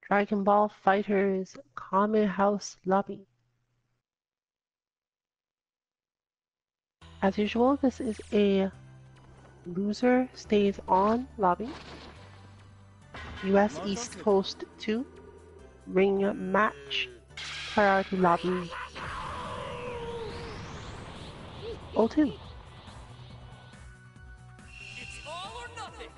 Dragon Ball Fighters Kame House Lobby. As usual, this is a loser stays on lobby. US East Coast 2 ring match priority lobby 02. It's all or nothing.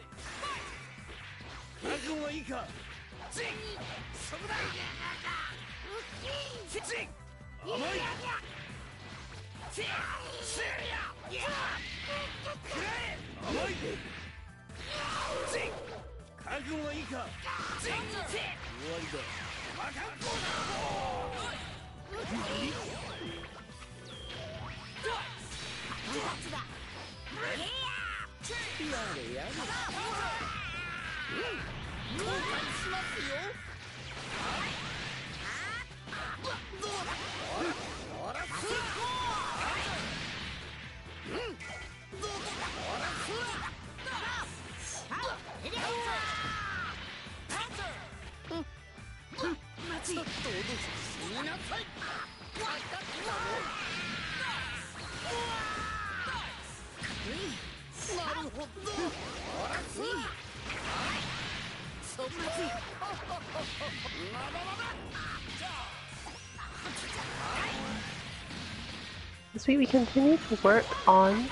This week we continue to work on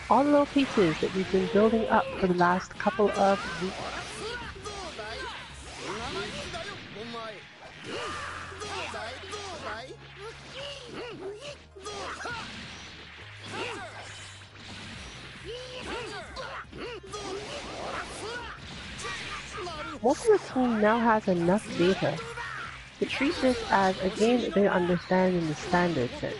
all the little pieces that we've been building up for the last couple of weeks. Most of the team now has enough data to treat this as a game that they understand in the standard sense.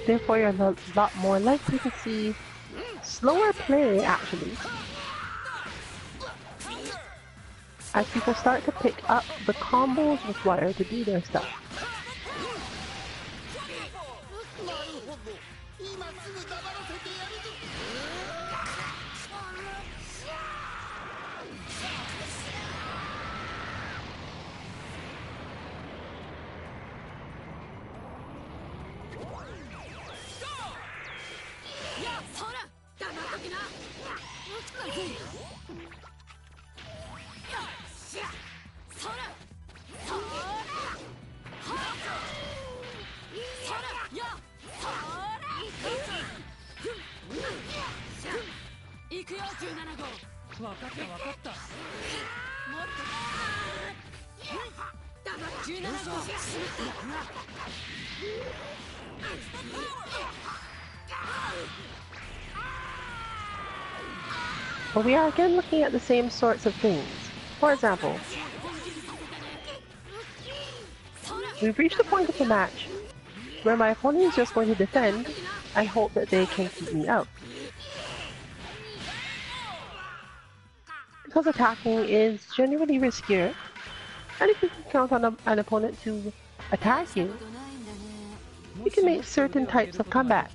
Therefore, you're a lot more likely to see slower play, actually, as people start to pick up the combos required to do their stuff. But we are again looking at the same sorts of things. For example, we've reached the point of the match where my opponent is just going to defend and hope that they can keep me out. Because attacking is generally riskier, and if you can count on an opponent to attack you, you can make certain types of comeback.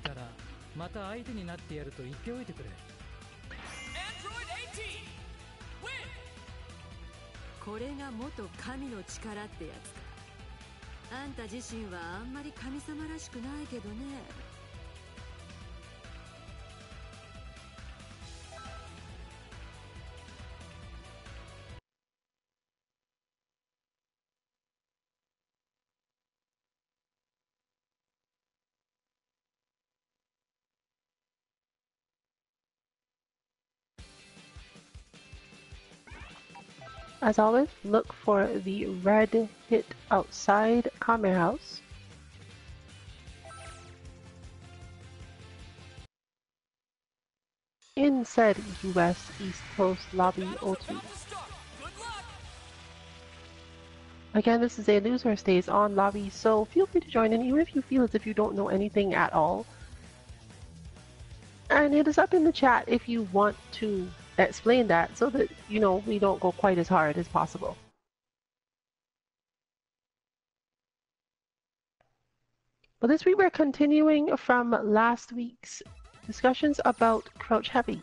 As always, look for the red hit outside Kame House. In said US East Coast Lobby 02. Again, this is a lose or stays on lobby, so feel free to join in even if you feel as if you don't know anything at all. And it is up in the chat if you want to explain that so that, you know, we don't go quite as hard as possible. But this week we're continuing from last week's discussions about crouch heavy.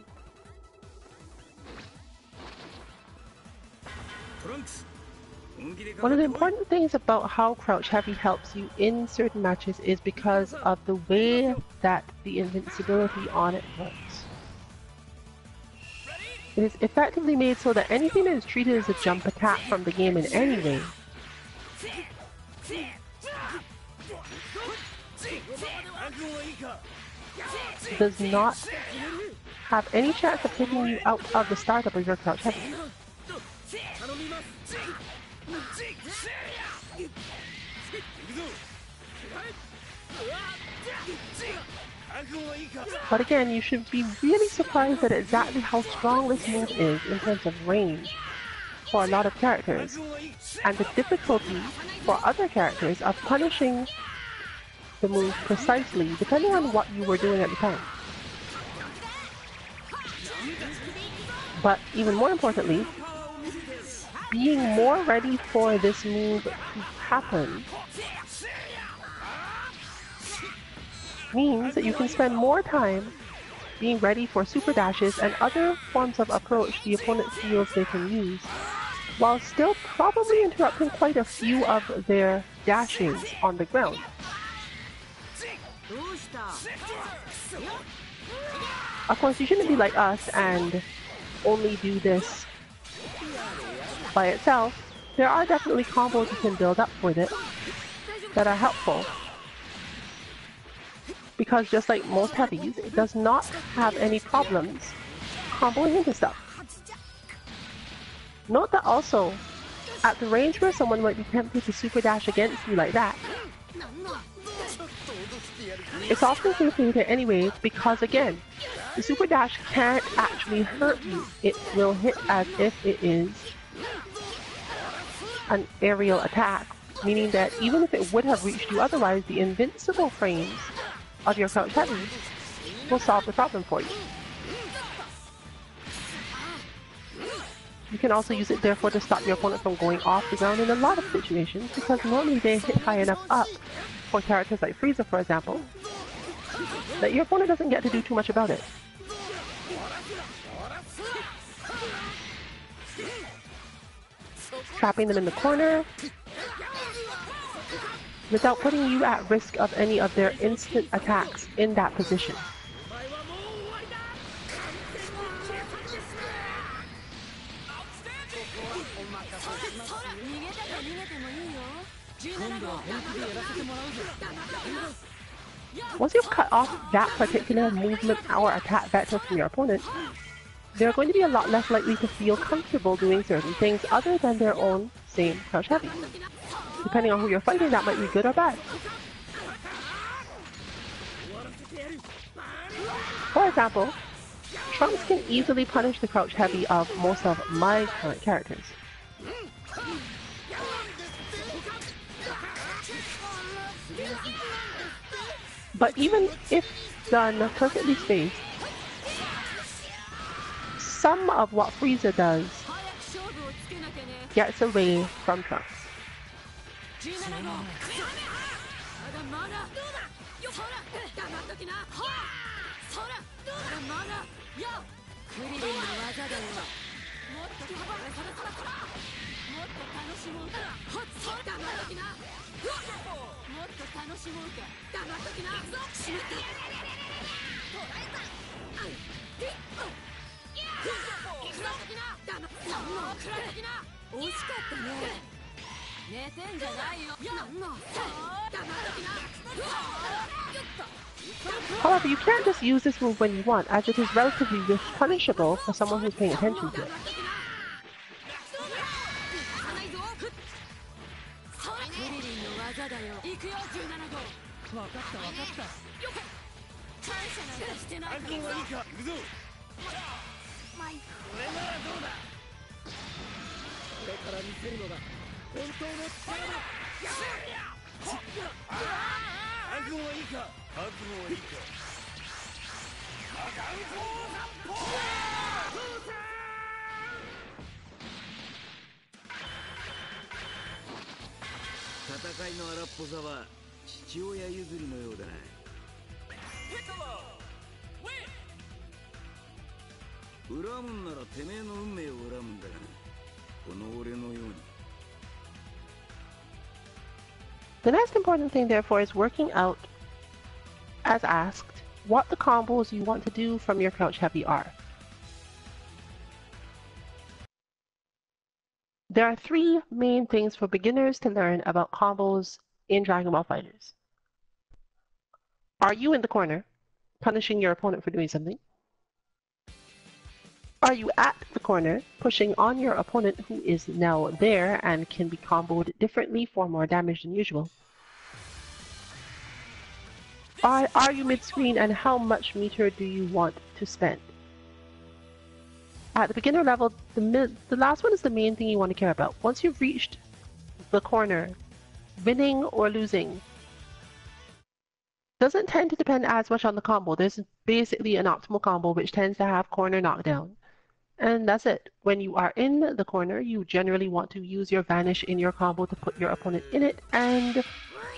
One of the important things about how crouch heavy helps you in certain matches is because of the way that the invincibility on it works. It is effectively made so that anything that is treated as a jump attack from the game in any way does not have any chance of taking you out of the startup of your crouch heavy. But again, you should be really surprised at exactly how strong this move is in terms of range for a lot of characters, and the difficulty for other characters of punishing the move precisely, depending on what you were doing at the time. But even more importantly, being more ready for this move to happen means that you can spend more time being ready for super dashes and other forms of approach the opponent feels they can use, while still probably interrupting quite a few of their dashes on the ground. Of course, you shouldn't be like us and only do this by itself. There are definitely combos you can build up with it that are helpful, because just like most heavies, it does not have any problems comboing into stuff. Note that also, at the range where someone might be tempted to super dash against you like that, it's often safe to hit it anyway, because again, the super dash can't actually hurt you. It will hit as if it is an aerial attack, meaning that even if it would have reached you otherwise, the invincible frames of your crouch heavy will solve the problem for you. You can also use it therefore to stop your opponent from going off the ground in a lot of situations, because normally they hit high enough up for characters like Frieza, for example, that your opponent doesn't get to do too much about it. Trapping them in the corner without putting you at risk of any of their instant attacks in that position. Once you've cut off that particular movement or attack vector from your opponent, they're going to be a lot less likely to feel comfortable doing certain things other than their own same crouch heavy. Depending on who you're fighting, that might be good or bad. For example, Trunks can easily punish the crouch heavy of most of my current characters. But even if done perfectly spaced, some of what Frieza does gets away from Trunks. However, you can't just use this move when you want, as it is relatively risk punishable for someone who's paying attention to it. The next important thing, therefore, is working out, as asked, what the combos you want to do from your crouch heavy are. There are three main things for beginners to learn about combos in Dragon Ball FighterZ. Are you in the corner, punishing your opponent for doing something? Are you at the corner, pushing on your opponent who is now there and can be comboed differently for more damage than usual? Are you mid-screen, and how much meter do you want to spend? At the beginner level, the last one is the main thing you want to care about. Once you've reached the corner, winning or losing doesn't tend to depend as much on the combo. There's basically an optimal combo which tends to have corner knockdown. And that's it. When you are in the corner, you generally want to use your vanish in your combo to put your opponent in it and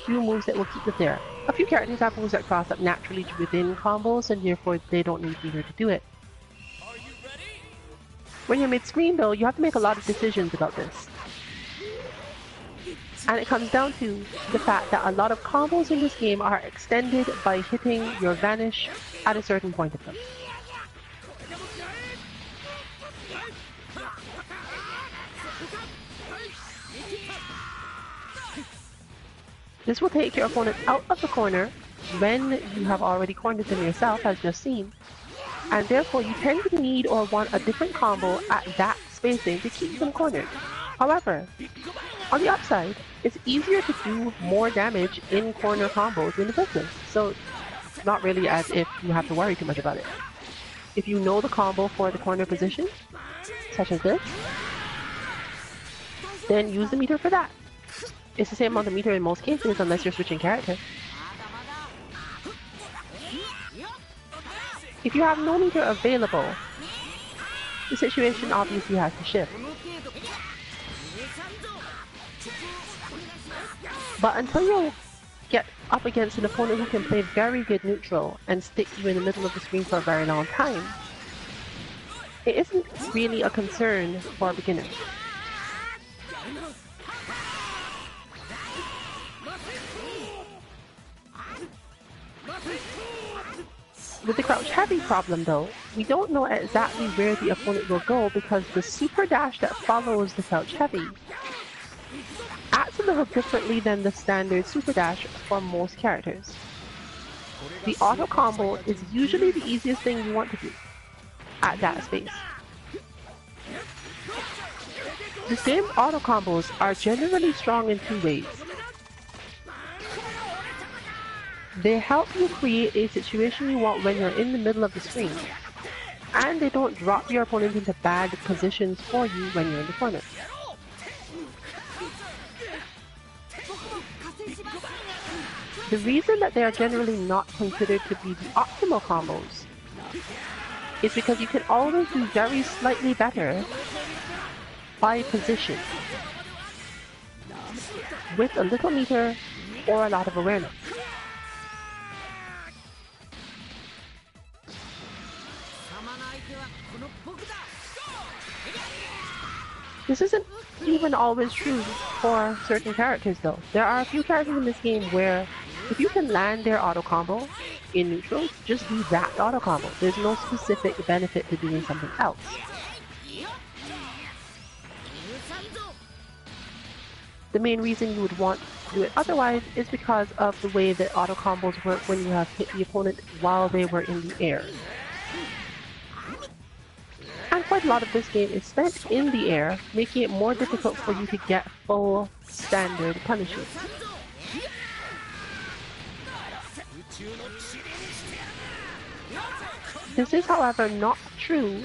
do moves that will keep it there. A few characters have moves that cross up naturally within combos, and therefore they don't need meter to do it. When you're mid-screen though, you have to make a lot of decisions about this. And it comes down to the fact that a lot of combos in this game are extended by hitting your vanish at a certain point of them. This will take your opponent out of the corner when you have already cornered them yourself, as just seen, and therefore you tend to need or want a different combo at that spacing to keep them cornered. However, on the upside, it's easier to do more damage in corner combos in the first place, so it's not really as if you have to worry too much about it. If you know the combo for the corner position, such as this, then use the meter for that. It's the same amount of meter in most cases, unless you're switching character. If you have no meter available, the situation obviously has to shift. But until you get up against an opponent who can play very good neutral and stick you in the middle of the screen for a very long time, it isn't really a concern for beginners. With the crouch heavy problem though, we don't know exactly where the opponent will go because the super dash that follows the crouch heavy acts a little differently than the standard super dash for most characters. The auto combo is usually the easiest thing you want to do at that space. The same auto combos are generally strong in two ways. They help you create a situation you want when you're in the middle of the screen, and they don't drop your opponent into bad positions for you when you're in the corner. The reason that they are generally not considered to be the optimal combos is because you can always do very slightly better by position with a little meter or a lot of awareness. This isn't even always true for certain characters though. There are a few characters in this game where if you can land their auto combo in neutral, just do that auto combo. There's no specific benefit to doing something else. The main reason you would want to do it otherwise is because of the way that auto combos work when you have hit the opponent while they were in the air. And quite a lot of this game is spent in the air, making it more difficult for you to get full standard punishes. This is, however, not true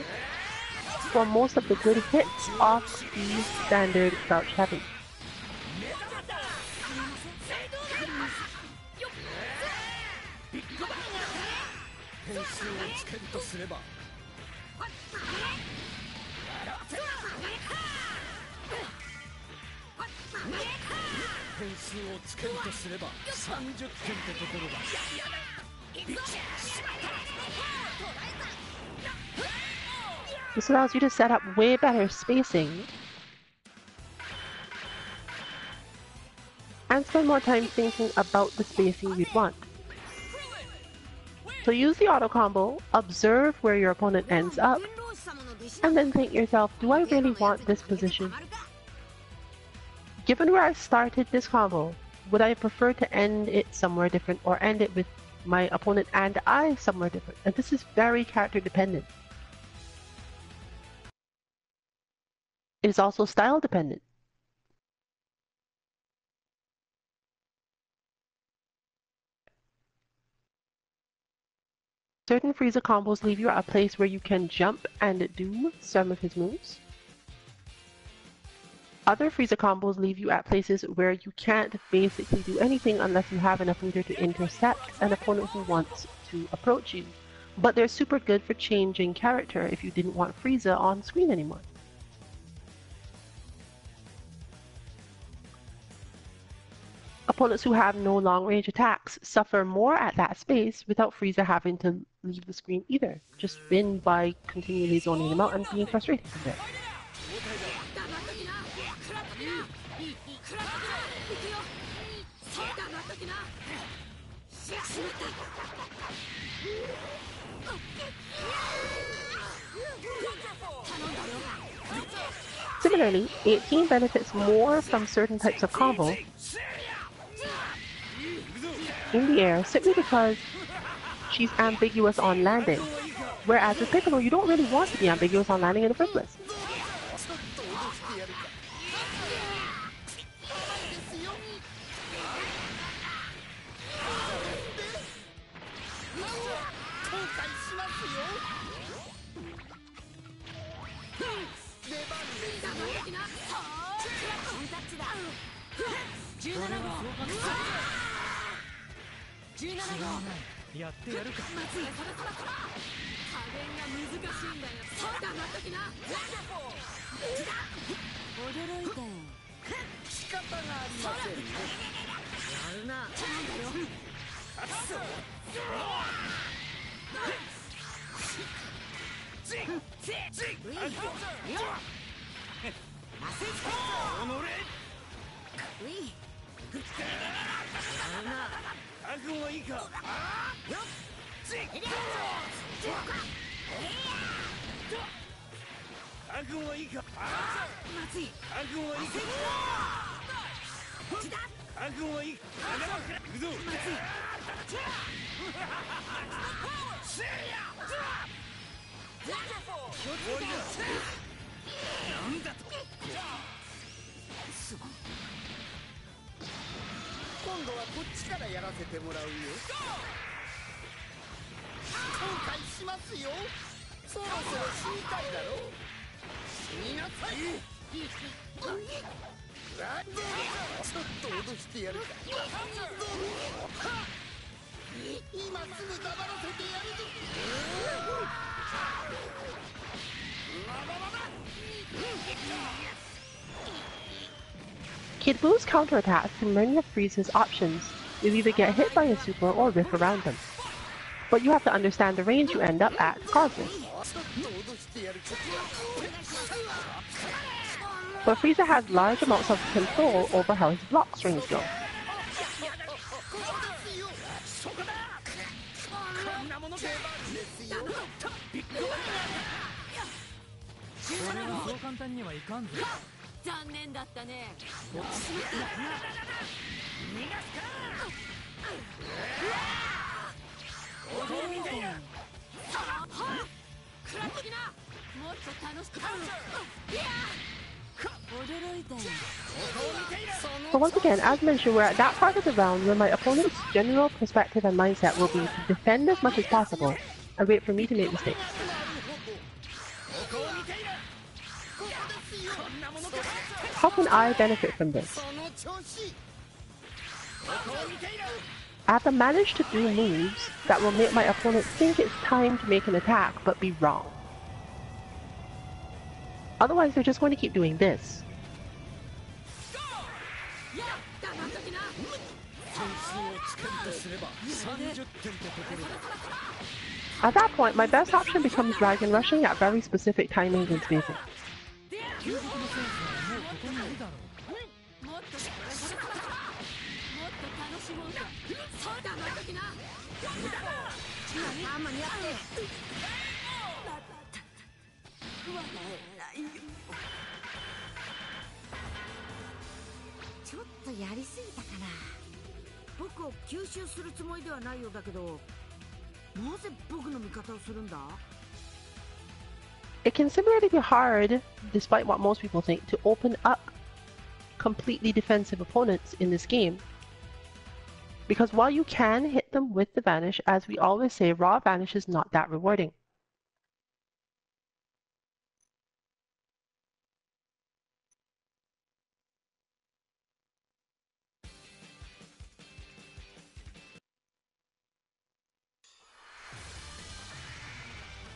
for most of the good hits off the standard crouch heavy. This allows you to set up way better spacing and spend more time thinking about the spacing you'd want. So use the auto combo, observe where your opponent ends up, and then think to yourself, do I really want this position? Given where I started this combo, would I prefer to end it somewhere different or end it with my opponent and I somewhere different? And this is very character dependent. It is also style dependent. Certain Frieza combos leave you at a place where you can jump and do some of his moves. Other Frieza combos leave you at places where you can't basically do anything unless you have enough meter to intercept an opponent who wants to approach you. But they're super good for changing character if you didn't want Frieza on screen anymore. Opponents who have no long-range attacks suffer more at that space without Frieza having to leave the screen either. Just win by continually zoning them out and being frustrated with it. Similarly, 18 benefits more from certain types of combo in the air simply because she's ambiguous on landing. Whereas with Piccolo, you don't really want to be ambiguous on landing in the first place. Kid Buu's counterattacks to many of Frieza's options. You'll either get hit by a super or riff around them. But you have to understand the range you end up at to cause this. But Frieza has large amounts of control over how his block strings go. So once again, as mentioned, we're at that part of the round where my opponent's general perspective and mindset will be to defend as much as possible and wait for me to make mistakes. How can I benefit from this? I have to manage to do moves that will make my opponent think it's time to make an attack, but be wrong. Otherwise, they're just going to keep doing this. At that point, my best option becomes dragon rushing at very specific timings and spacing. It can similarly be hard, despite what most people think, to open up completely defensive opponents in this game. Because while you can hit them with the vanish, as we always say, raw vanish is not that rewarding.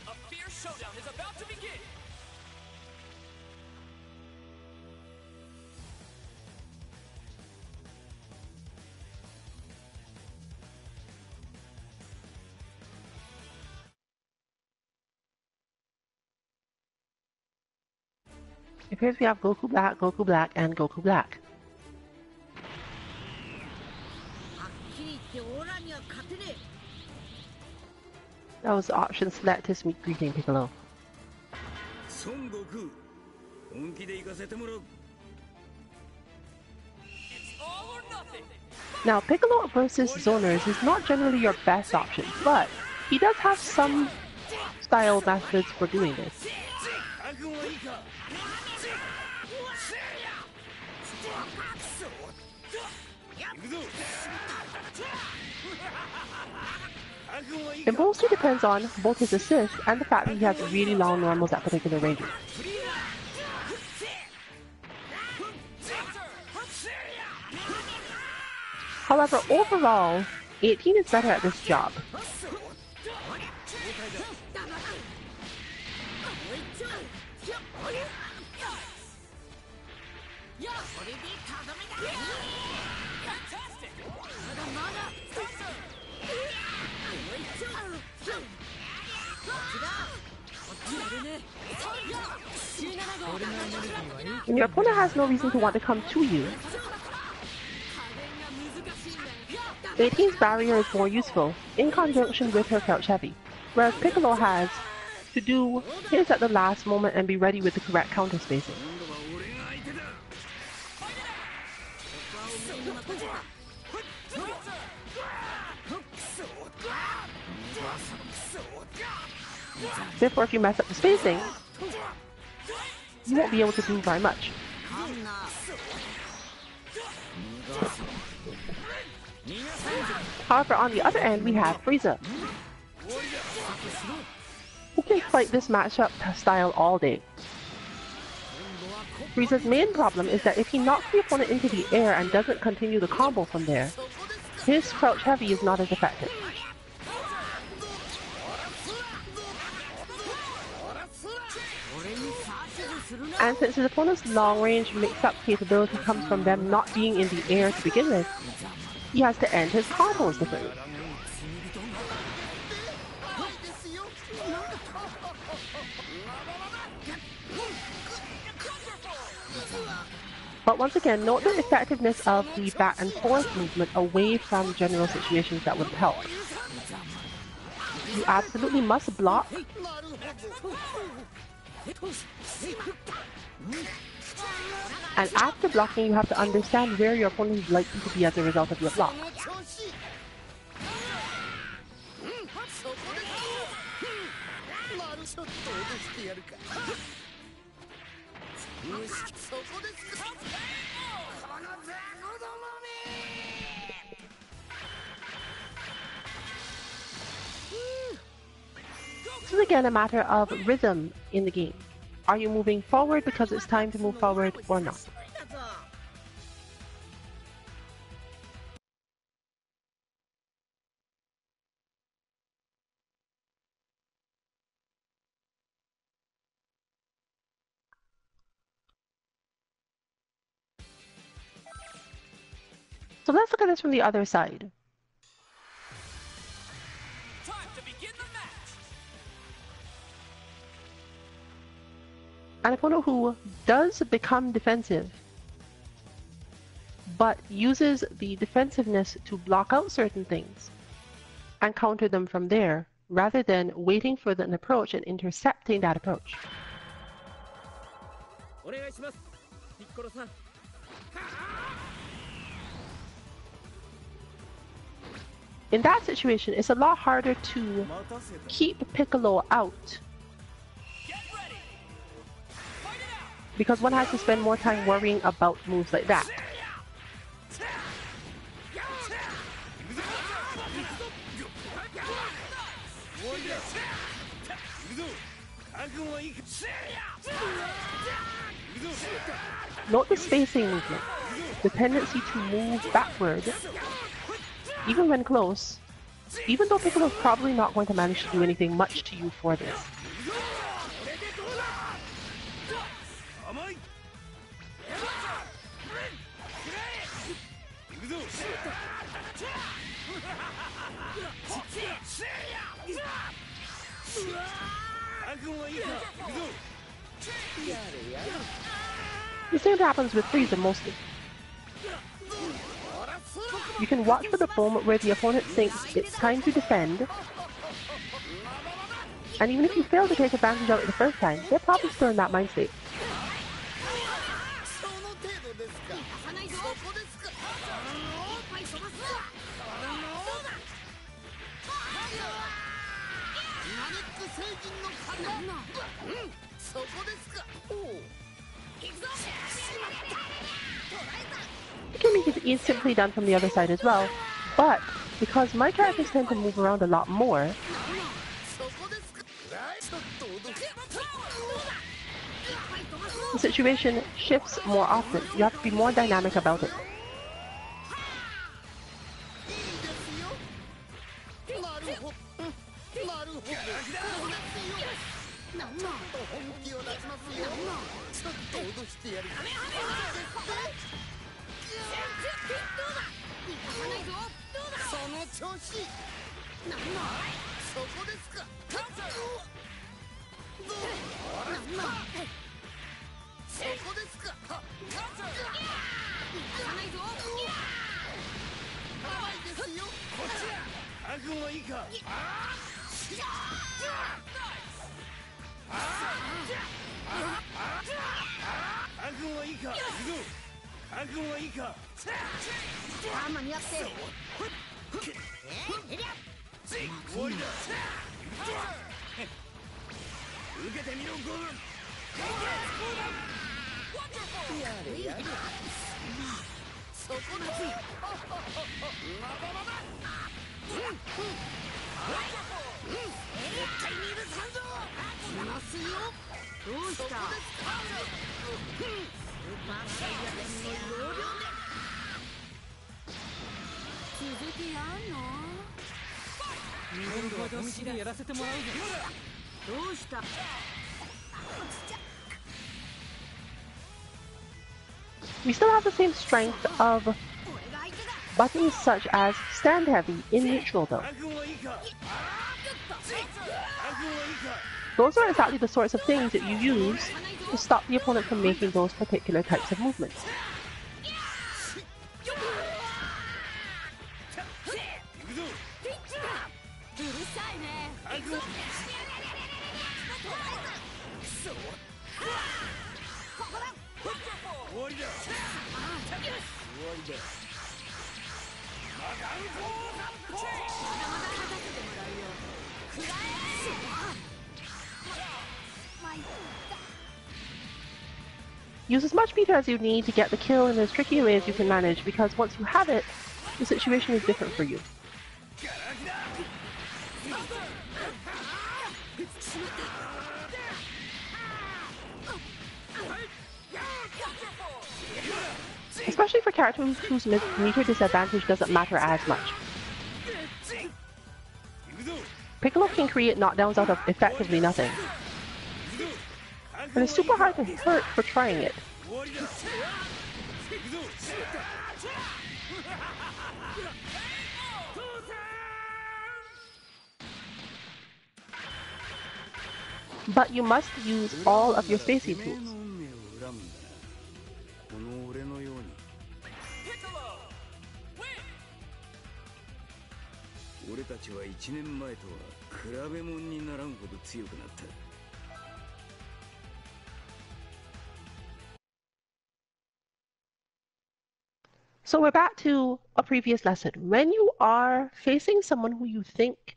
A fierce showdown is about to begin. It appears we have Goku Black, and Goku Black. That was the option select to meet greeting Piccolo. Son Goku, it's all or nothing. Now, Piccolo versus Zoners is not generally your best option, but he does have some style methods for doing this. It mostly depends on both his assist and the fact that he has really long normals at particular ranges. However, overall, 18 is better at this job. And your opponent has no reason to want to come to you. 18's barrier is more useful, in conjunction with her crouch heavy, whereas Piccolo has to do his at the last moment and be ready with the correct counter spacing. Therefore, if you mess up the spacing, you won't be able to do very much. However, on the other end, we have Frieza, who can fight this matchup style all day. Frieza's main problem is that if he knocks the opponent into the air and doesn't continue the combo from there, his crouch heavy is not as effective. And since his opponent's long-range mix-up capability comes from them not being in the air to begin with, he has to end his combos differently. But once again, note the effectiveness of the back and forth movement away from general situations that would help. You absolutely must block. And after blocking, you have to understand where your opponent is likely to be as a result of your block. This is again a matter of rhythm in the game. Are you moving forward because it's time to move forward or not? So let's look at this from the other side. Time to begin the match. An opponent who does become defensive, but uses the defensiveness to block out certain things and counter them from there, rather than waiting for an approach and intercepting that approach. In that situation, it's a lot harder to keep Piccolo out, because one has to spend more time worrying about moves like that. Note the spacing movement, the tendency to move backward, even when close, even though Piccolo's probably not going to manage to do anything much to you for this. The same happens with Frieza mostly. You can watch for the moment where the opponent thinks it's time to defend, and even if you fail to take advantage of it the first time, they're probably still in that mind state. Kame is simply done from the other side as well, but because my characters tend to move around a lot more, the situation shifts more often. You have to be more dynamic about it. We still have the same strength of buttons such as stand heavy in neutral though. Those are exactly the sorts of things that you use to stop the opponent from making those particular types of movements. Use as much meter as you need to get the kill in as tricky a way as you can manage, because once you have it, the situation is different for you. Especially for characters whose meter disadvantage doesn't matter as much. Piccolo can create knockdowns out of effectively nothing. And it's super hard to hurt for trying it. but you must use all of your spacing tools. So we're back to a previous lesson. When you are facing someone who you think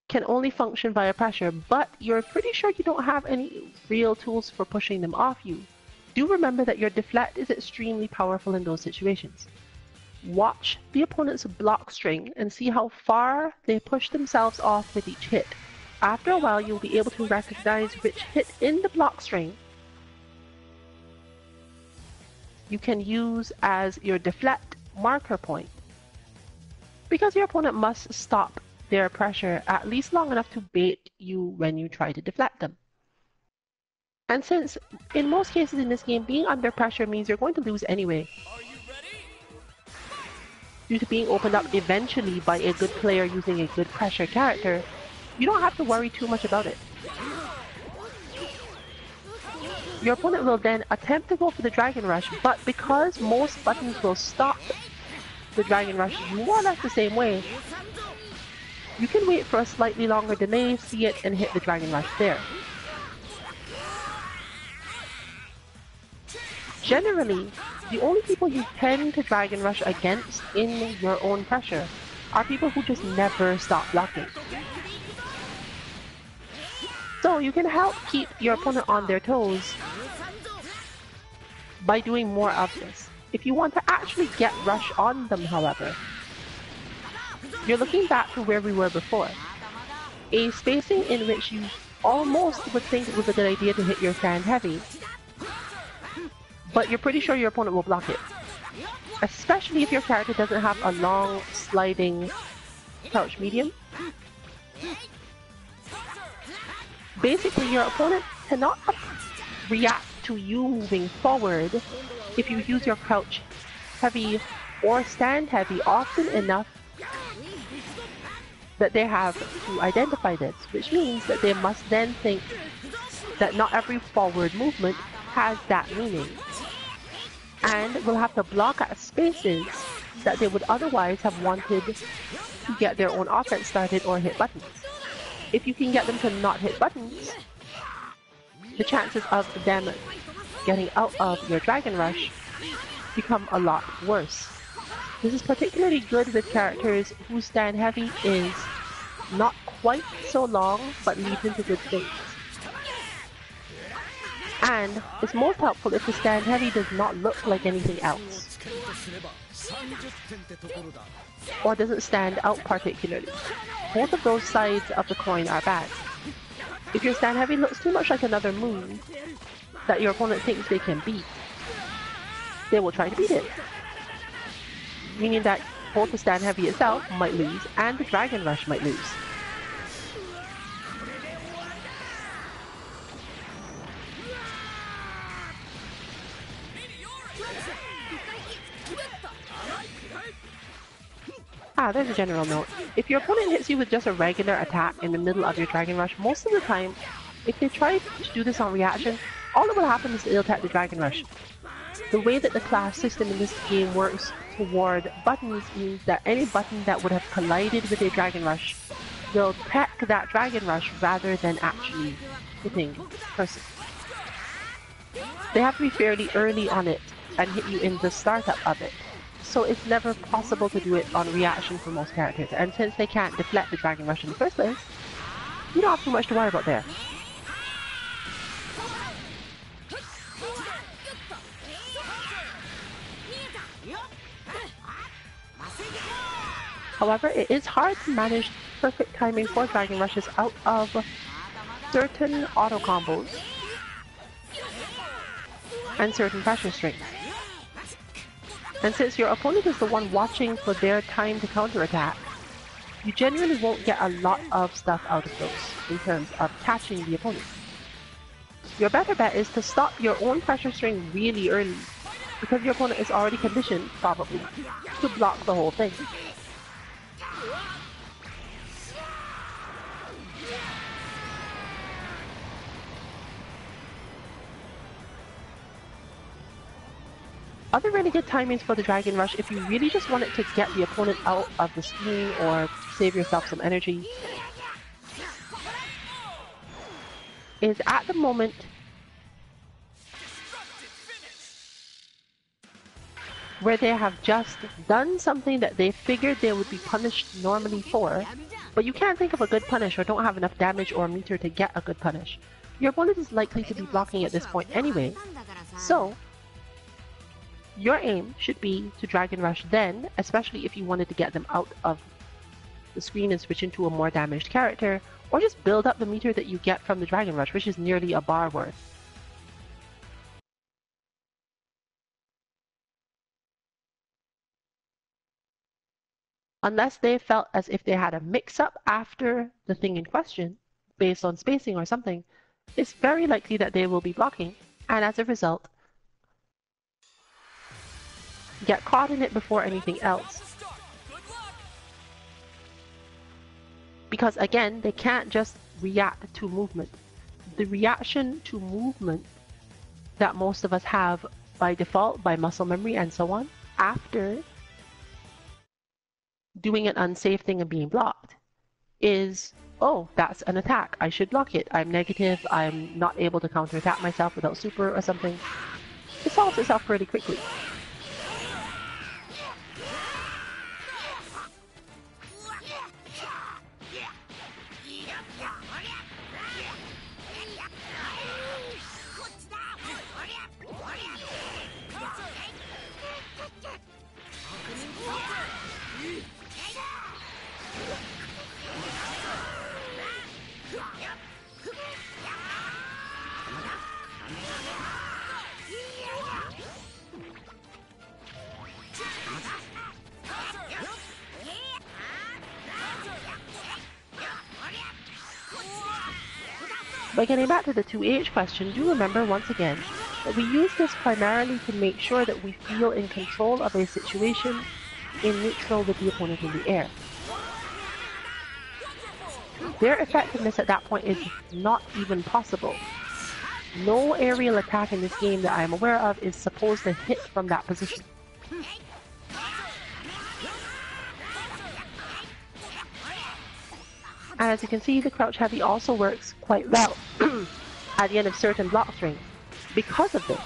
can only function via pressure, but you're pretty sure you don't have any real tools for pushing them off you, do remember that your deflect is extremely powerful in those situations. Watch the opponent's block string and see how far they push themselves off with each hit. After a while, you'll be able to recognize which hit in the block string you can use as your deflect marker point, because your opponent must stop their pressure at least long enough to bait you when you try to deflect them. And since in most cases in this game, being under pressure means you're going to lose anyway, due to being opened up eventually by a good player using a good pressure character, you don't have to worry too much about it. Your opponent will then attempt to go for the Dragon Rush, but because most buttons will stop the Dragon Rush more or less the same way, you can wait for a slightly longer delay, see it, and hit the Dragon Rush there. Generally, the only people you tend to Dragon Rush against in your own pressure are people who just never stop blocking. So you can help keep your opponent on their toes by doing more of this. If you want to actually get rush on them, however, you're looking back to where we were before. A spacing in which you almost would think it was a good idea to hit your stand heavy, but you're pretty sure your opponent will block it. Especially if your character doesn't have a long sliding crouch medium. Basically, your opponent cannot react to you moving forward if you use your crouch heavy or stand heavy often enough that they have to identify this, which means that they must then think that not every forward movement has that meaning, and will have to block at spaces that they would otherwise have wanted to get their own offense started or hit buttons. If you can get them to not hit buttons, the chances of them getting out of your Dragon Rush become a lot worse. This is particularly good with characters whose stand heavy is not quite so long but leads into good things. And it's most helpful if the stand heavy does not look like anything else, or doesn't stand out particularly. Both of those sides of the coin are bad. If your stand heavy looks too much like another move that your opponent thinks they can beat, they will try to beat it. Meaning that both the stand heavy itself might lose and the Dragon Rush might lose. There's a general note. If your opponent hits you with just a regular attack in the middle of your Dragon Rush, most of the time, if they try to do this on reaction, all that will happen is they'll attack the Dragon Rush. The way that the class system in this game works toward buttons means that any button that would have collided with a Dragon Rush will tech that Dragon Rush rather than actually hitting the person. They have to be fairly early on it and hit you in the startup of it. So it's never possible to do it on reaction for most characters, and since they can't deflect the Dragon Rush in the first place, you don't have too much to worry about there. However, it is hard to manage perfect timing for Dragon Rushes out of certain auto combos and certain pressure strings. And since your opponent is the one watching for their time to counterattack, you genuinely won't get a lot of stuff out of those in terms of catching the opponent. Your better bet is to stop your own pressure string really early, because your opponent is already conditioned, probably, to block the whole thing. Other really good timings for the Dragon Rush, if you really just want it to get the opponent out of the screen or save yourself some energy, is at the moment where they have just done something that they figured they would be punished normally for, but you can't think of a good punish or don't have enough damage or meter to get a good punish. Your opponent is likely to be blocking at this point anyway, so your aim should be to Dragon Rush then, especially if you wanted to get them out of the screen and switch into a more damaged character, or just build up the meter that you get from the Dragon Rush, which is nearly a bar worth. Unless they felt as if they had a mix-up after the thing in question, based on spacing or something, it's very likely that they will be blocking, and as a result, get caught in it before anything else. Because again, they can't just react to movement. The reaction to movement that most of us have by default, by muscle memory and so on, after doing an unsafe thing and being blocked, is, oh, that's an attack, I should block it, I'm negative, I'm not able to counterattack myself without super or something. It solves itself pretty quickly. By getting back to the 2H question, do remember once again that we use this primarily to make sure that we feel in control of a situation in neutral with the opponent in the air. Their effectiveness at that point is not even possible. No aerial attack in this game that I am aware of is supposed to hit from that position. And as you can see, the crouch heavy also works quite well at the end of certain block strings because of this.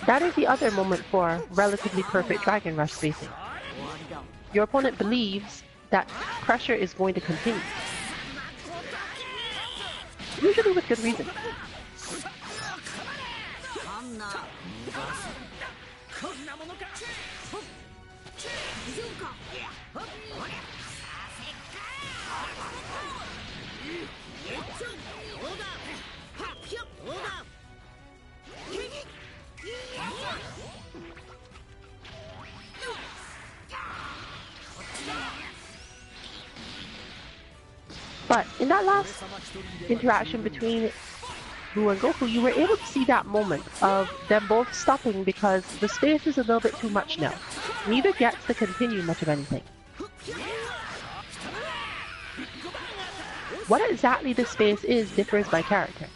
That is the other moment for relatively perfect Dragon Rush spacing. Your opponent believes that pressure is going to continue. Usually with good reason. But in that last interaction between Boo and Goku, you were able to see that moment of them both stopping because the space is a little bit too much now. Neither gets to continue much of anything. What exactly the space is differs by character.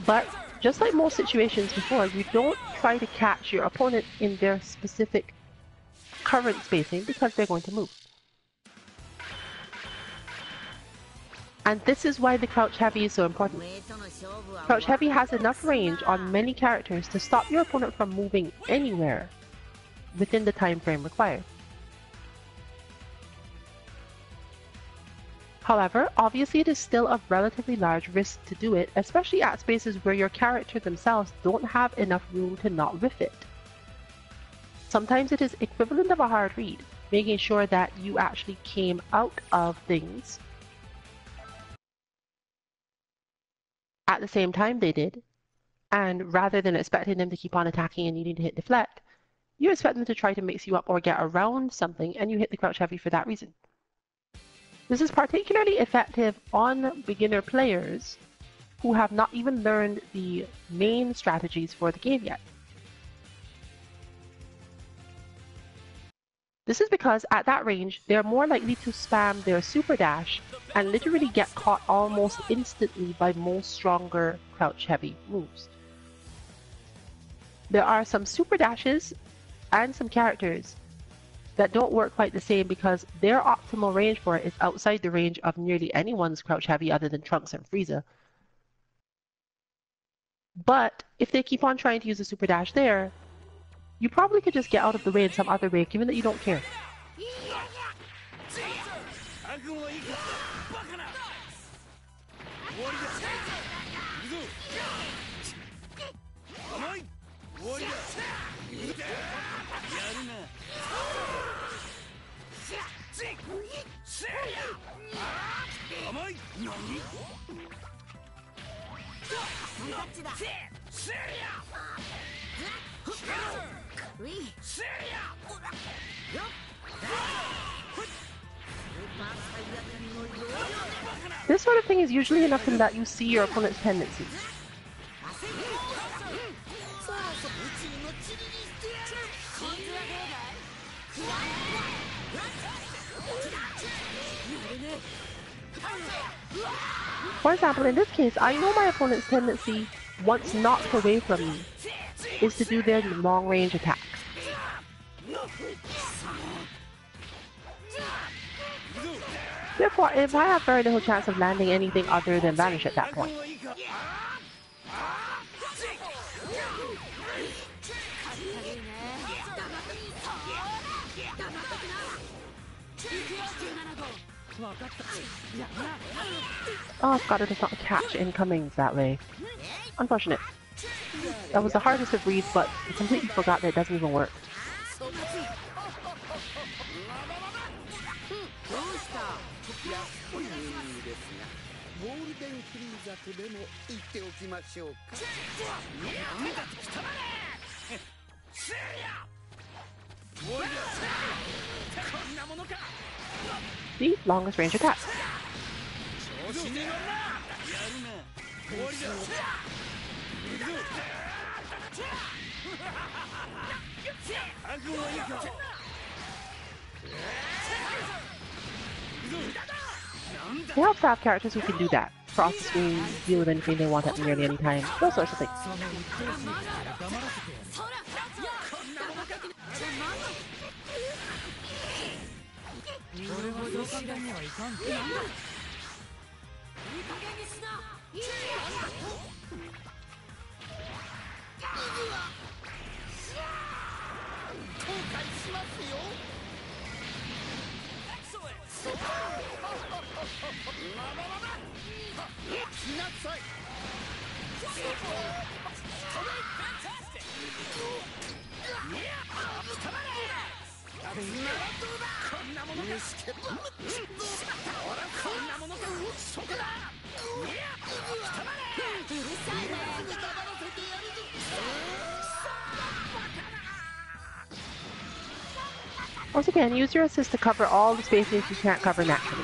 But just like most situations before, you don't try to catch your opponent in their specific current spacing because they're going to move. And this is why the crouch heavy is so important. Crouch heavy has enough range on many characters to stop your opponent from moving anywhere within the time frame required. However, obviously it is still a relatively large risk to do it, especially at spaces where your character themselves don't have enough room to not whiff it. Sometimes it is equivalent of a hard read, making sure that you actually came out of things at the same time they did, and rather than expecting them to keep on attacking and needing to hit deflect, You expect them to try to mix you up or get around something, and you hit the crouch heavy for that reason. This is particularly effective on beginner players who have not even learned the main strategies for the game yet. This is because at that range, they are more likely to spam their super dash and literally get caught almost instantly by most stronger crouch heavy moves. There are some super dashes and some characters that don't work quite the same because their optimal range for it is outside the range of nearly anyone's crouch heavy other than Trunks and Frieza. But if they keep on trying to use a super dash there, you probably could just get out of the way in some other way, given that you don't care. This sort of thing is usually enough to let you see your opponent's tendencies. For example, in this case, I know my opponent's tendency, once knocked away from me, is to do their long-range attack. Therefore, if I have very little chance of landing anything other than Vanish at that point. Oh, Scott does not catch incomings that way. Unfortunate. That was the hardest of reads, but I completely forgot that it doesn't even work. The longest range attack. They help to have characters who can do that. Cross the screen, deal with anything they want at nearly any time, those sorts of things. Once again, use your assist to cover all the spaces you can't cover naturally.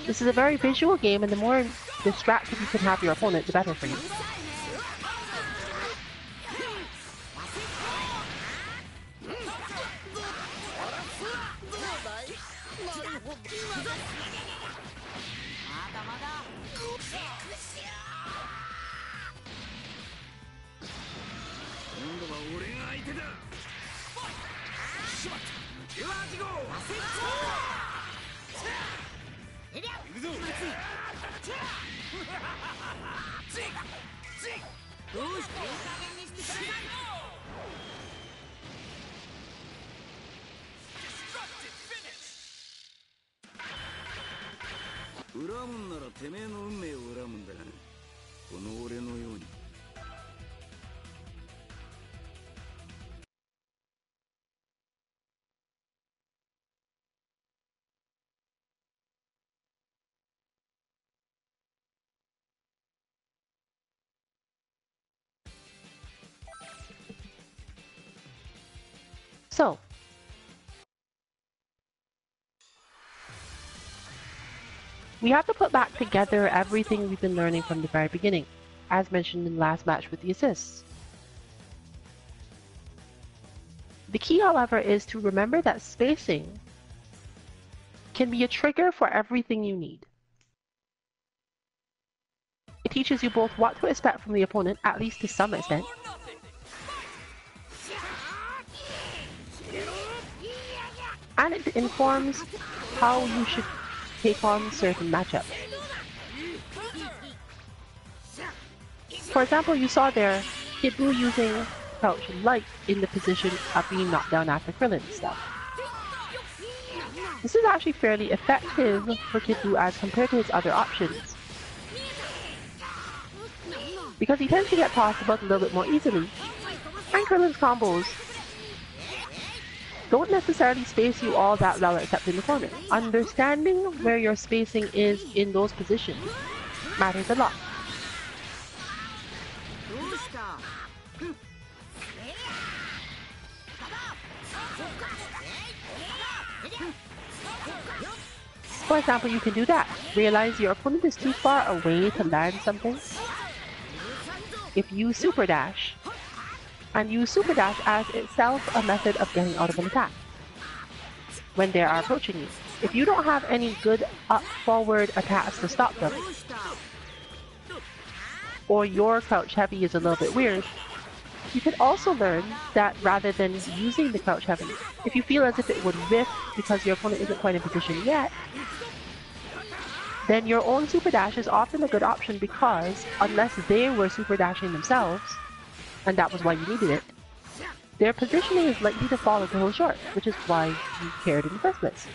This is a very visual game, and the more distracted you can have your opponent, the better for you. So, we have to put back together everything we've been learning from the very beginning, as mentioned in the last match with the assists. The key, however, is to remember that spacing can be a trigger for everything you need. It teaches you both what to expect from the opponent, at least to some extent, and it informs how you should take on certain matchups. For example, you saw there Kid Buu using Crouch Light in the position of being knocked down after Krillin stuff. This is actually fairly effective for Kid Buu as compared to his other options, because he tends to get tossed about a little bit more easily, and Krillin's combos don't necessarily space you all that well except in the corner. Understanding where your spacing is in those positions matters a lot. For example, you can do that. Realize your opponent is too far away to land something. If you super dash, and use super dash as itself a method of getting out of an attack when they are approaching you. If you don't have any good up-forward attacks to stop them, or your crouch heavy is a little bit weird, you can also learn that rather than using the crouch heavy, if you feel as if it would whiff because your opponent isn't quite in position yet, then your own super dash is often a good option, because unless they were super dashing themselves, and that was why you needed it, their positioning is likely to fall a little short, which is why you cared in the first place.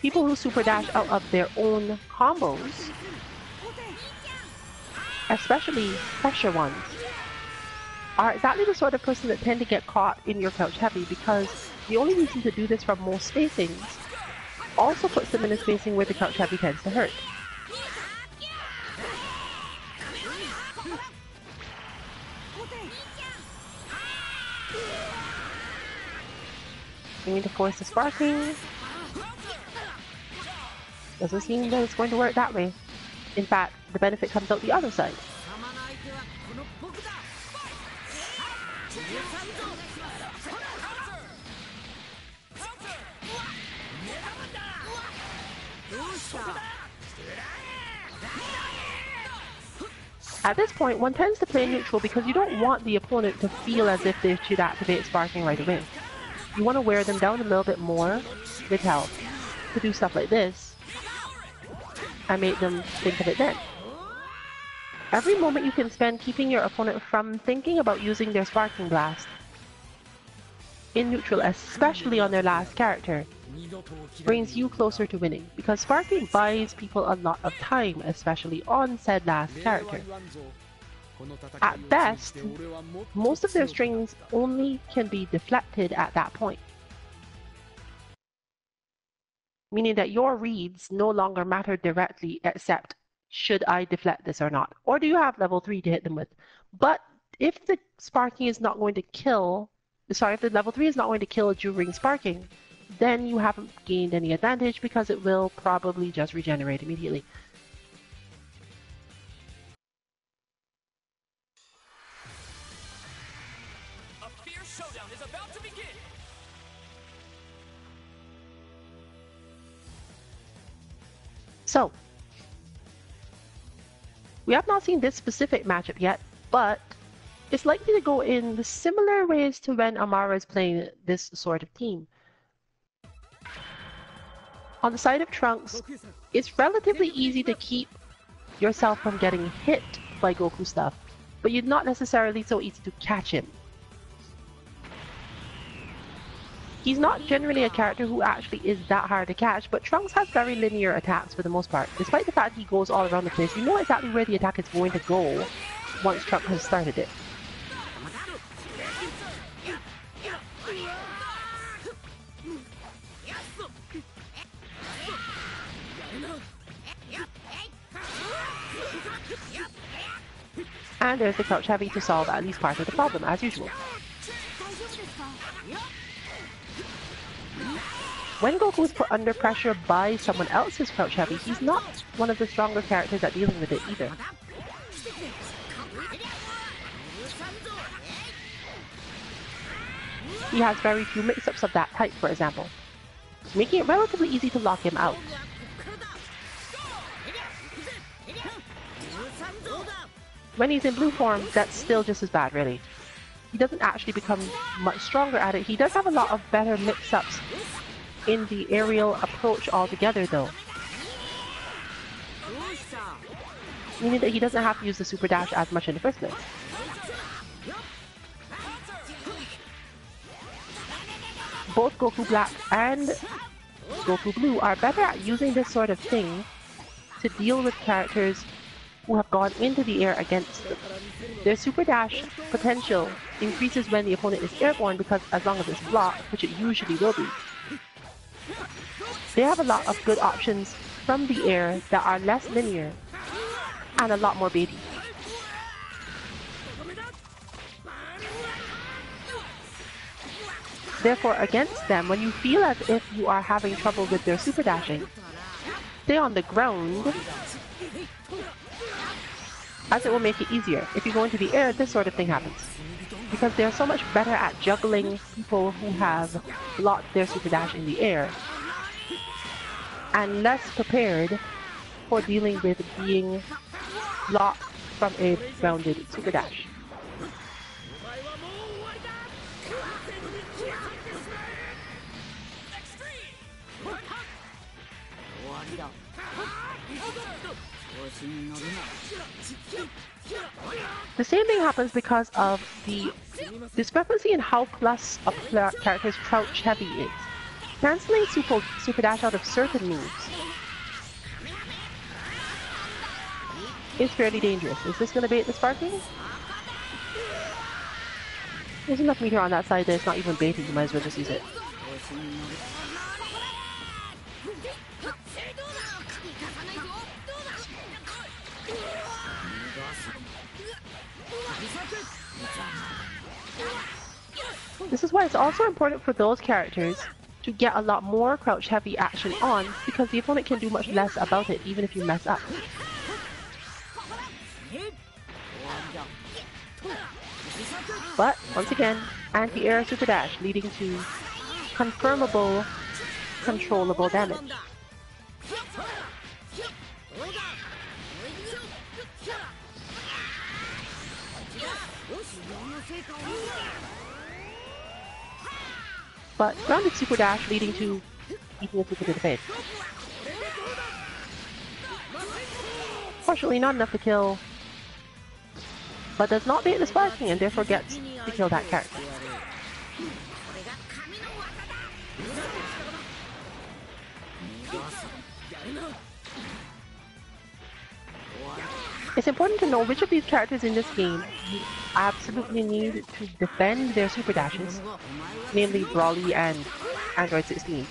People who super dash out of their own combos, especially pressure ones, are exactly the sort of person that tend to get caught in your crouch heavy, because the only reason to do this from most spacings also puts them in a spacing where the crouch heavy tends to hurt. You need to force the sparking. Doesn't seem that it's going to work that way. In fact, the benefit comes out the other side. At this point, one tends to play neutral because you don't want the opponent to feel as if they should activate sparking right away. You want to wear them down a little bit more with health to do stuff like this and make them think of it then. Every moment you can spend keeping your opponent from thinking about using their sparking blast in neutral, especially on their last character, brings you closer to winning, because sparking buys people a lot of time, especially on said last character. At best, most of their strings only can be deflected at that point, meaning that your reads no longer matter directly, except should I deflect this or not, or do you have level 3 to hit them with. But if the sparking is not going to kill, if the level 3 is not going to kill during sparking, then you haven't gained any advantage, because it will probably just regenerate immediately. A fierce showdown is about to begin. So, we have not seen this specific matchup yet, but it's likely to go in the similar ways to when Amara is playing this sort of team. On the side of Trunks, it's relatively easy to keep yourself from getting hit by Goku stuff, but you're not necessarily so easy to catch him. He's not generally a character who actually is that hard to catch, but Trunks has very linear attacks for the most part. Despite the fact he goes all around the place, you know exactly where the attack is going to go once Trunks has started it. And there's the crouch heavy to solve at least part of the problem, as usual. When Goku is put under pressure by someone else's crouch heavy, he's not one of the stronger characters at dealing with it either. He has very few mix-ups of that type, for example, making it relatively easy to lock him out. When he's in blue form, that's still just as bad, really. He doesn't actually become much stronger at it. He does have a lot of better mix-ups in the aerial approach altogether, though. Meaning that he doesn't have to use the super dash as much in the first place. Both Goku Black and Goku Blue are better at using this sort of thing to deal with characters who have gone into the air against them. Their super dash potential increases when the opponent is airborne because as long as it's blocked, which it usually will be, they have a lot of good options from the air that are less linear and a lot more baity. Therefore, against them, when you feel as if you are having trouble with their super dashing, stay on the ground, as it will make it easier. If you go into the air, this sort of thing happens. Because they're so much better at juggling people who have blocked their super dash in the air, and less prepared for dealing with being blocked from a grounded super dash. The same thing happens because of the discrepancy in how plus a character's crouch heavy is. Cancelling super dash out of certain moves is fairly dangerous. Is this going to bait the sparking? There's enough meter on that side that it's not even baiting, you might as well just use it. This is why it's also important for those characters to get a lot more crouch heavy action on, because the opponent can do much less about it even if you mess up. But, once again, anti-air super dash leading to confirmable, controllable damage. But grounded super dash leading to eating a super to the face. Fortunately not enough to kill, but does not bait the sparking and therefore gets to kill that character. It's important to know which of these characters in this game you absolutely need to defend their super dashes, namely Brawly and Android 16.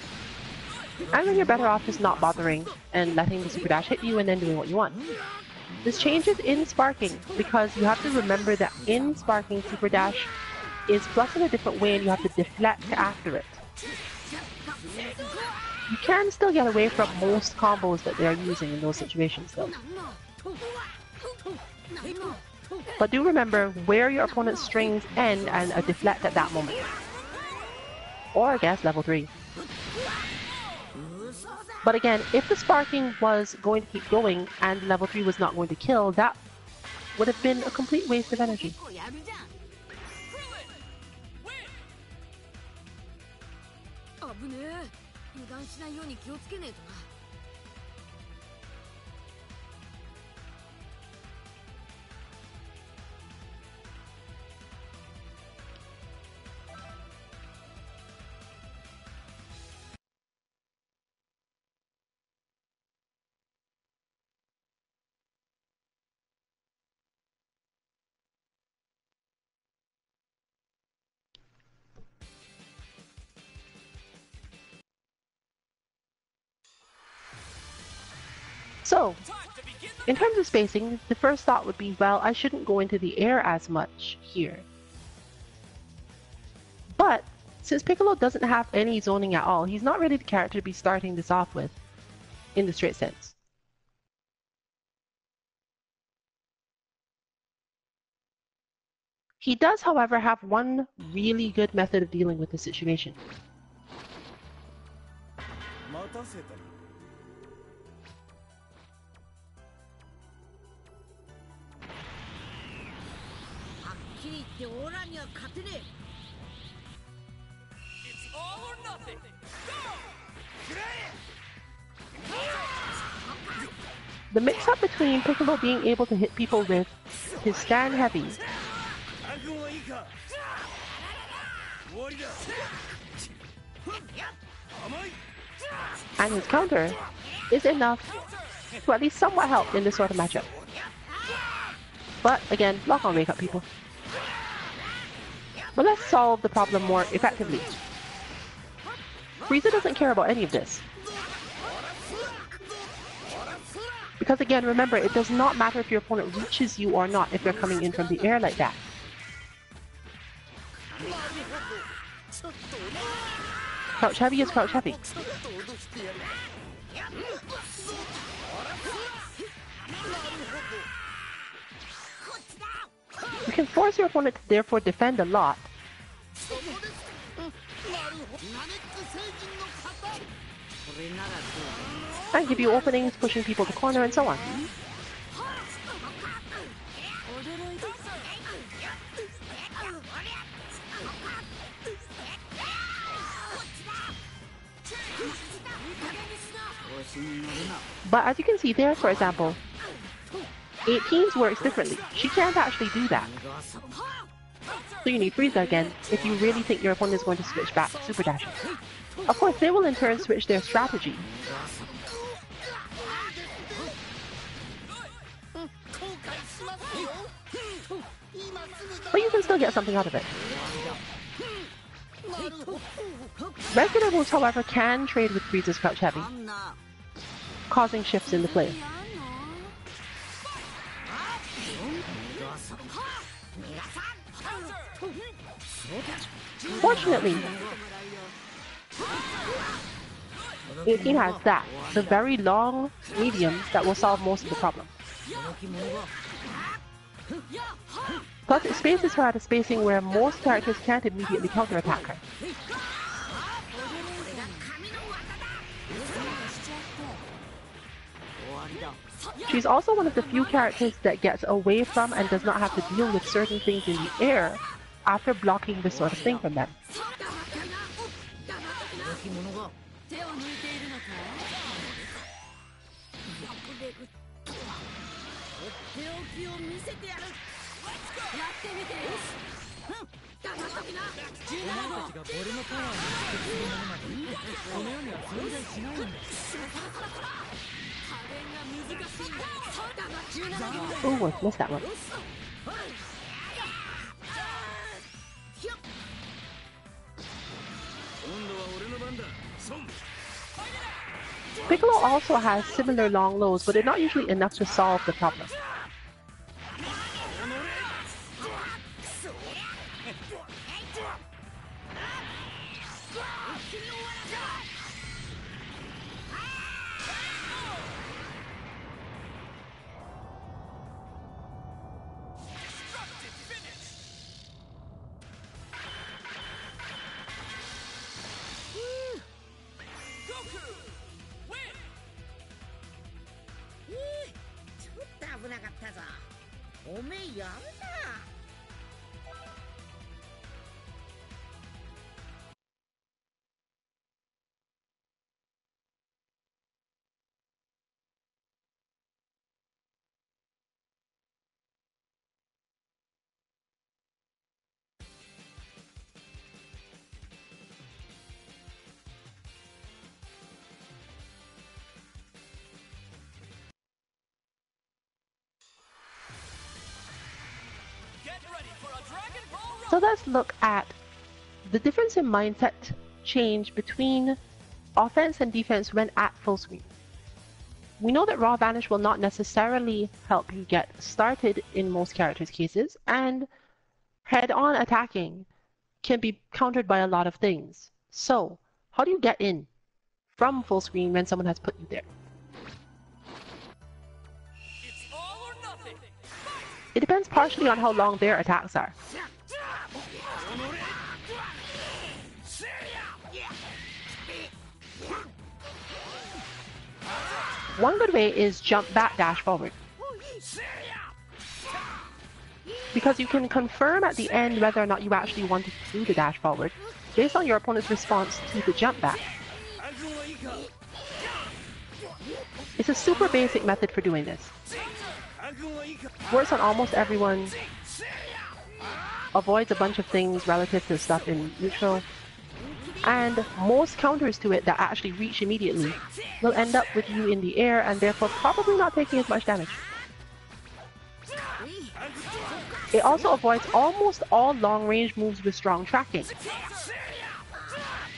And then you're better off just not bothering and letting the super dash hit you and then doing what you want. This changes in sparking because you have to remember that in sparking, super dash is plus in a different way and you have to deflect after it. You can still get away from most combos that they're using in those situations though. But do remember where your opponent's strings end and a deflect at that moment. Or I guess level 3. But again, if the sparking was going to keep going and level 3 was not going to kill, that would have been a complete waste of energy. So, begin the In terms of spacing, the first thought would be, well, I shouldn't go into the air as much here. But since Piccolo doesn't have any zoning at all, he's not really the character to be starting this off with, in the straight sense. He does, however, have one really good method of dealing with the situation. It's all or nothing. The mix-up between Piccolo being able to hit people with his stand heavy and his counter is enough to at least somewhat help in this sort of matchup. But again, lock on wake up, people. But let's solve the problem more effectively. Frieza doesn't care about any of this. Because again, remember, it does not matter if your opponent reaches you or not if they're coming in from the air like that. Crouch heavy is crouch heavy. You can force your opponent to therefore defend a lot. And give you openings, pushing people to corner, and so on. But as you can see there, for example, 18's works differently. She can't actually do that. So you need Frieza again if you really think your opponent is going to switch back to Super Dashing. Of course, they will in turn switch their strategy. But you can still get something out of it. Regular moves, however, can trade with Frieza's crouch heavy, causing shifts in the play. Fortunately, 18 has that, the very long medium that will solve most of the problem. Plus, it spaces her at a spacing where most characters can't immediately counterattack her. She's also one of the few characters that gets away from and does not have to deal with certain things in the air after blocking this sort of thing from them. Oh, I missed that one. Piccolo also has similar long lows, but they're not usually enough to solve the problem. So let's look at the difference in mindset change between offense and defense when at full screen. We know that Raw Vanish will not necessarily help you get started in most characters' cases, and head-on attacking can be countered by a lot of things. So, how do you get in from full screen when someone has put you there? It's all or nothing. It depends partially on how long their attacks are. One good way is jump back, dash forward. Because you can confirm at the end whether or not you actually wanted to do the dash forward based on your opponent's response to the jump back. It's a super basic method for doing this. Works on almost everyone, avoids a bunch of things relative to stuff in neutral, and most counters to it that actually reach immediately will end up with you in the air and therefore probably not taking as much damage. It also avoids almost all long-range moves with strong tracking,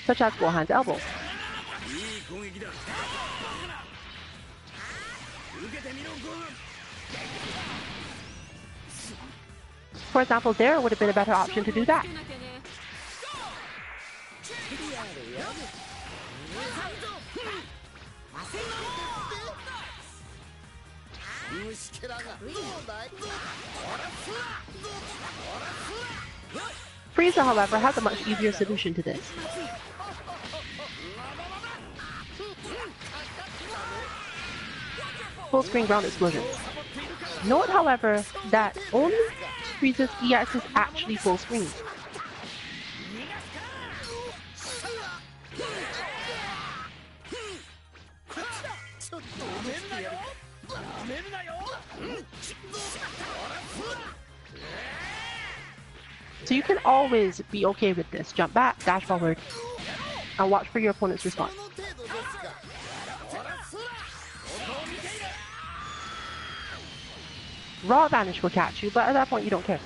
such as Gohan's elbow. For example, there would have been a better option to do that. Frieza, however, has a much easier solution to this. Full screen ground explosions. Note, however, that only Frieza's EX is actually full screen. So you can always be okay with this. Jump back, dash forward, and watch for your opponent's response. Raw Vanish will catch you, but at that point you don't care.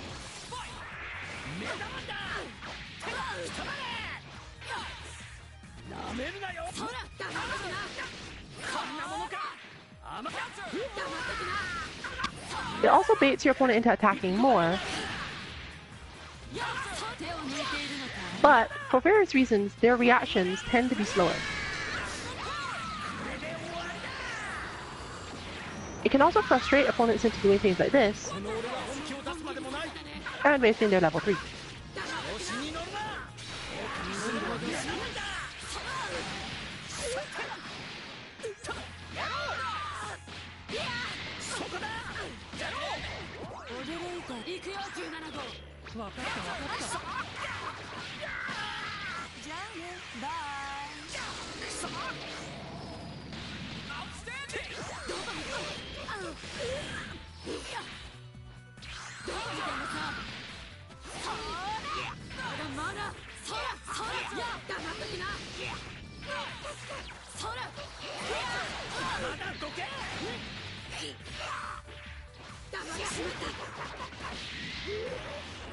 It also baits your opponent into attacking more, but for various reasons, their reactions tend to be slower. It can also frustrate opponents into doing things like this and wasting their level 3.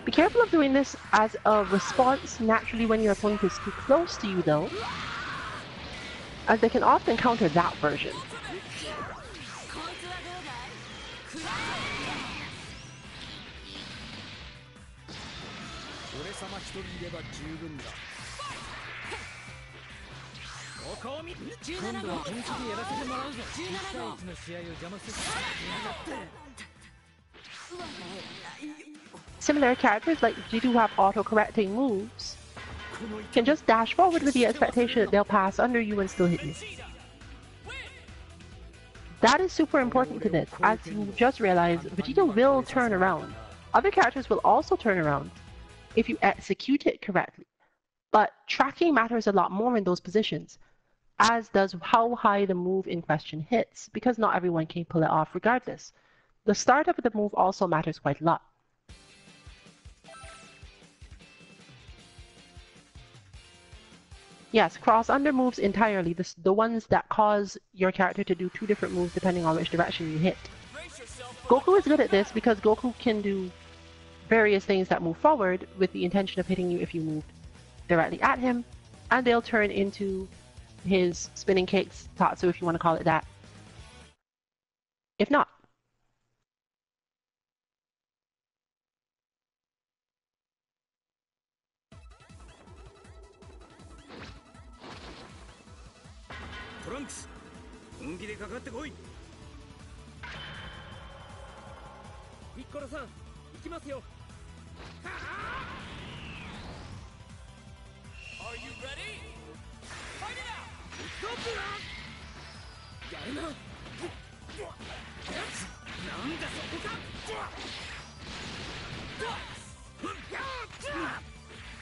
Be careful of doing this as a response naturally when your opponent is too close to you though, as they can often counter that version. Similar characters like Jiddu who have auto-correcting moves can just dash forward with the expectation that they'll pass under you and still hit you. That is super important to this, as you just realized Vegeta will turn around. Other characters will also turn around if you execute it correctly, but tracking matters a lot more in those positions, as does how high the move in question hits, because not everyone can pull it off regardless. The startup of the move also matters quite a lot. Yes, cross-under moves entirely, the ones that cause your character to do two different moves depending on which direction you hit. Goku is good at this because Goku can do various things that move forward with the intention of hitting you if you move directly at him, and they'll turn into his spinning cakes, Tatsu if you want to call it that, if not. Trunks, 本気でかかってこい。ピッコロさん、行きますよ。Are you ready? Fight it out! やるな。なんだそこか。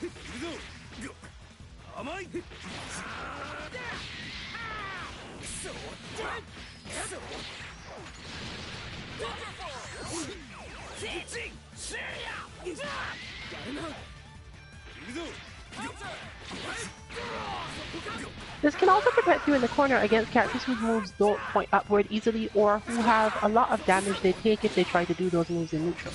行くぞ。甘い。くそ。This can also protect you in the corner against characters whose moves don't point upward easily or who have a lot of damage they take if they try to do those moves in neutral.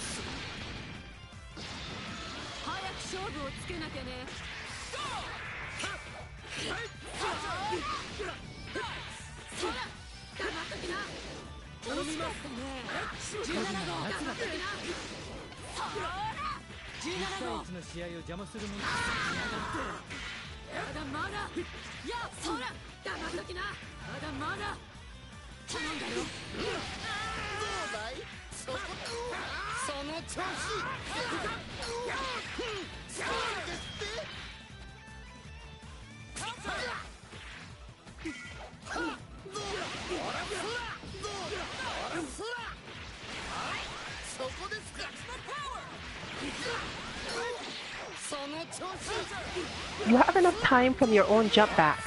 You have enough time from your own jump back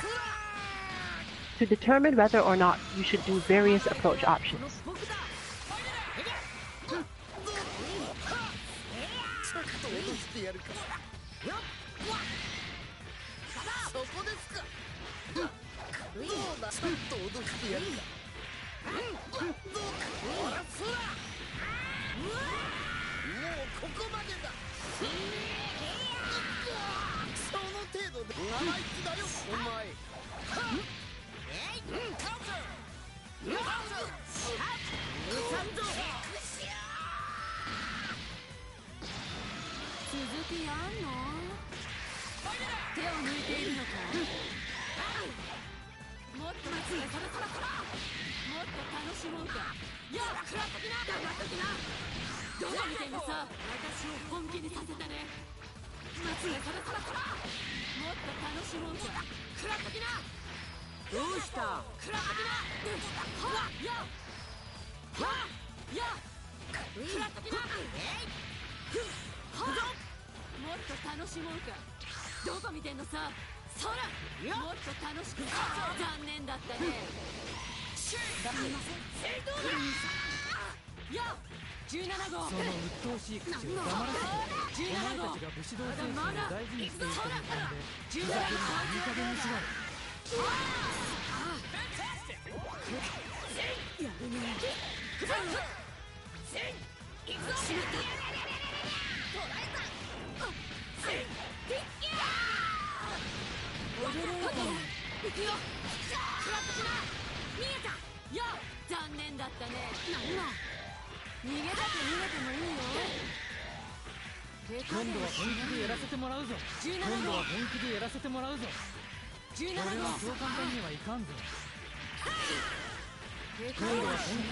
to determine whether or not you should do various approach options.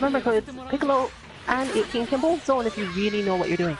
Remember, Piccolo and 18 can both zone if you really know what you're doing.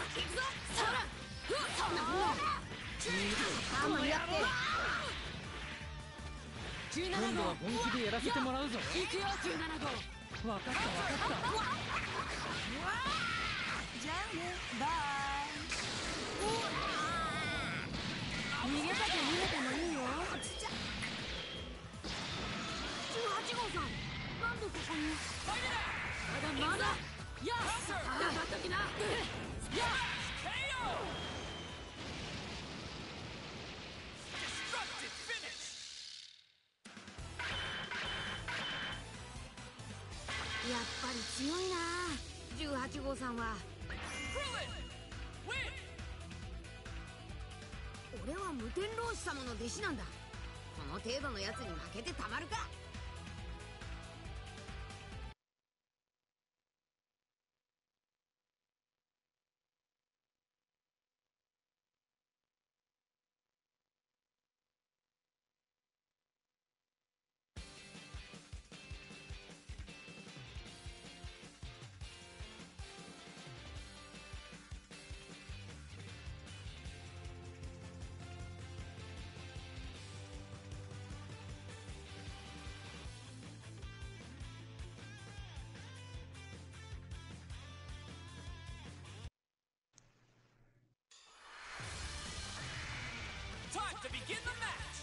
to begin the match.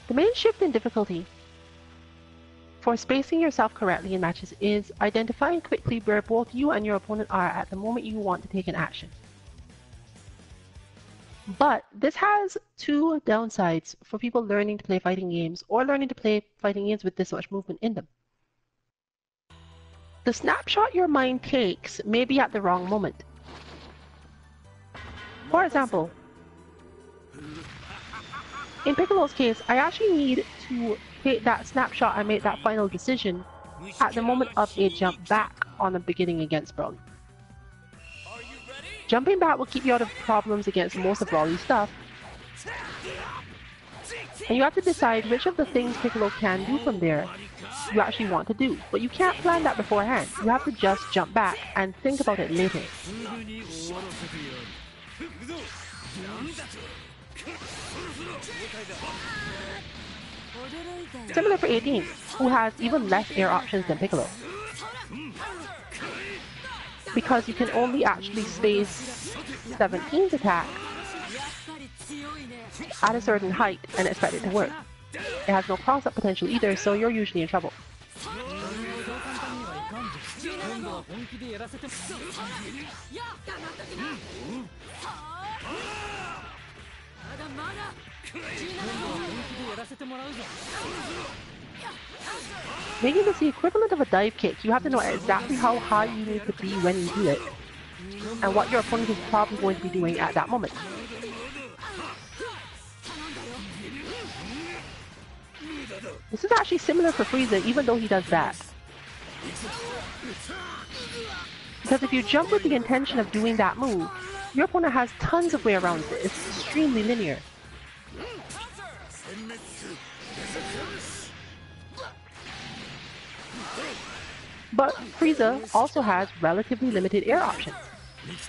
The main shift in difficulty for spacing yourself correctly in matches is identifying quickly where both you and your opponent are at the moment you want to take an action. But this has two downsides for people learning to play fighting games or learning to play fighting games with this much movement in them. The snapshot your mind takes may be at the wrong moment. For example, in Piccolo's case, I actually need to take that snapshot and make that final decision at the moment of a jump back on the beginning against Broly. Are you ready? Jumping back will keep you out of problems against most of Broly's stuff, and you have to decide which of the things Piccolo can do from there you actually want to do. But you can't plan that beforehand. You have to just jump back and think about it later. Similar for 18, who has even less air options than Piccolo. Because you can only actually space 17's attack at a certain height and expect it to work. It has no cross-up potential either, so you're usually in trouble. Making this the equivalent of a dive kick, you have to know exactly how high you need to be when you do it, and what your opponent is probably going to be doing at that moment. This is actually similar for Frieza, even though he does that. Because if you jump with the intention of doing that move, your opponent has tons of way around it. It's extremely linear. But Frieza also has relatively limited air options.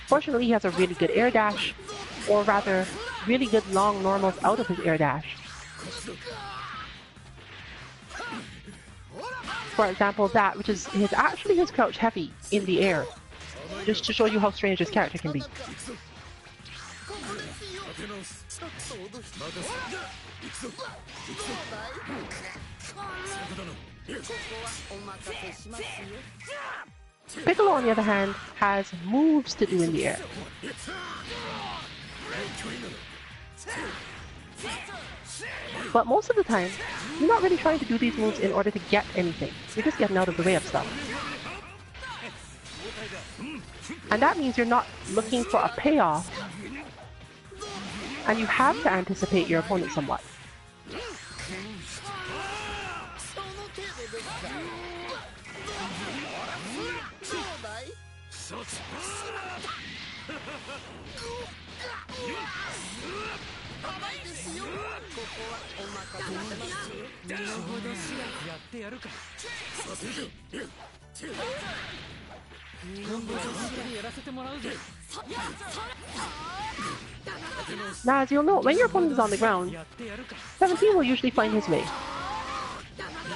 Fortunately, he has a really good air dash, or rather, really good long normals out of his air dash. For example, that, which is actually his crouch heavy in the air, just to show you how strange this character can be. Piccolo, on the other hand, has moves to do in the air. But most of the time, you're not really trying to do these moves in order to get anything. You're just getting out of the way of stuff. And that means you're not looking for a payoff, and you have to anticipate your opponent somewhat. Now, as you'll note, when your opponent is on the ground, 17 will usually find his way.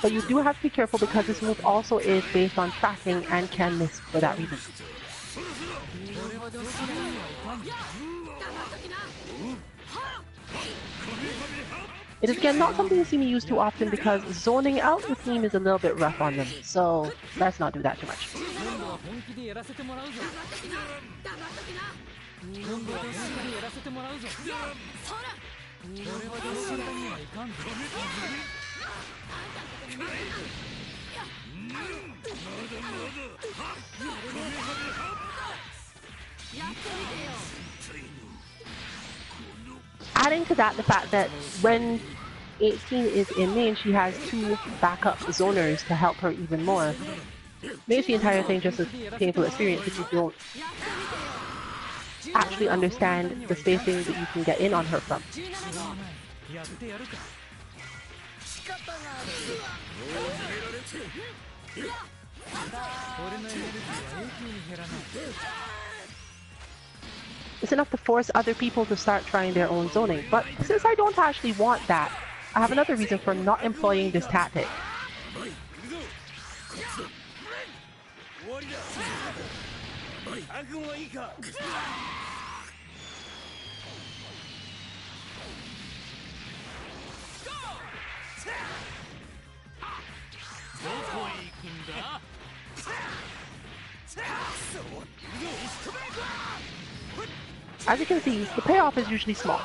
But you do have to be careful because this move also is based on tracking and can miss for that reason. It is again not something you see me use too often because zoning out the team is a little bit rough on them, so let's not do that too much. Adding to that the fact that when 18 is in main, she has two backup zoners to help her even more. Makes the entire thing just a painful experience if you don't actually understand the spacing that you can get in on her from. It's enough to force other people to start trying their own zoning, but since I don't actually want that, I have another reason for not employing this tactic. As you can see, the payoff is usually small.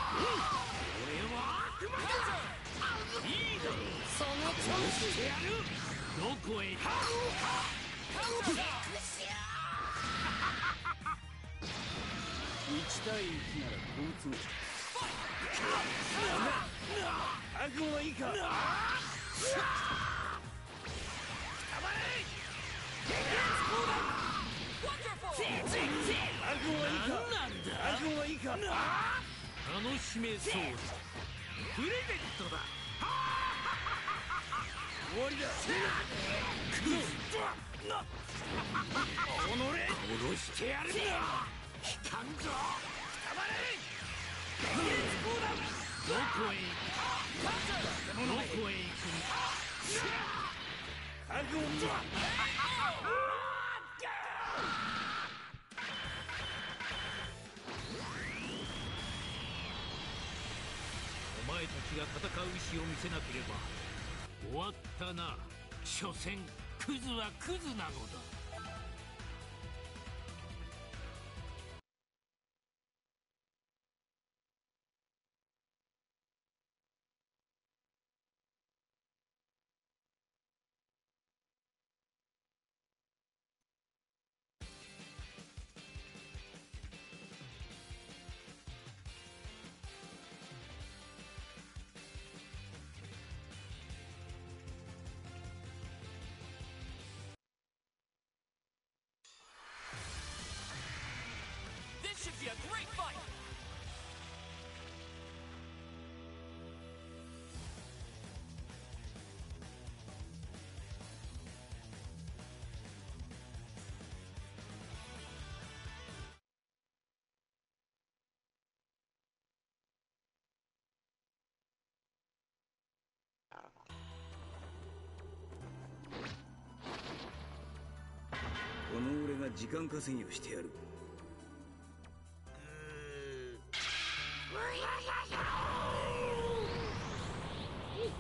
This should be a great fight!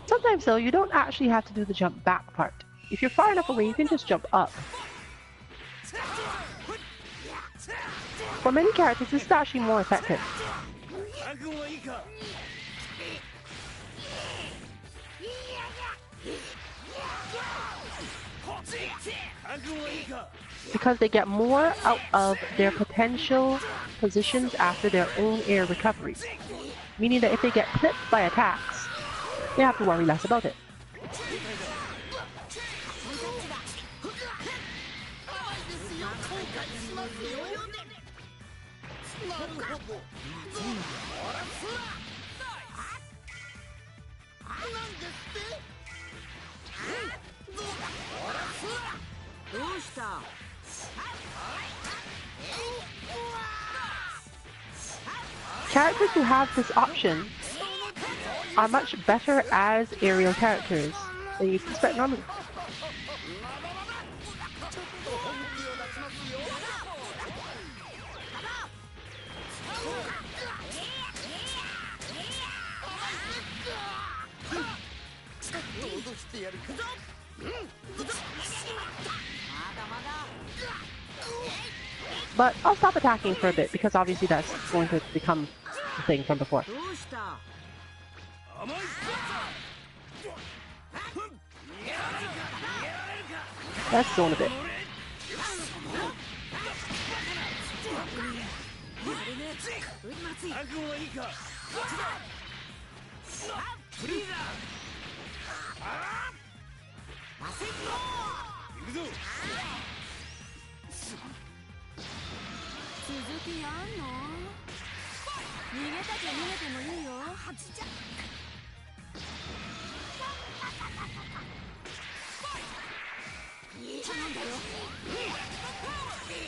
Sometimes though, you don't actually have to do the jump back part. If you're far enough away, you can just jump up. For many characters, this is actually more effective. Because they get more out of their potential positions after their own air recovery. Meaning that if they get clipped by attacks, they have to worry less about it. Characters who have this option are much better as aerial characters than you expect normally. But I'll stop attacking for a bit because obviously that's going to become the thing from before. Let's zone a bit.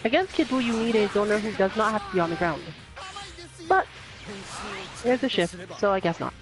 Against Kid Buu, you need a zoner who does not have to be on the ground. But there's a shift, so I guess not.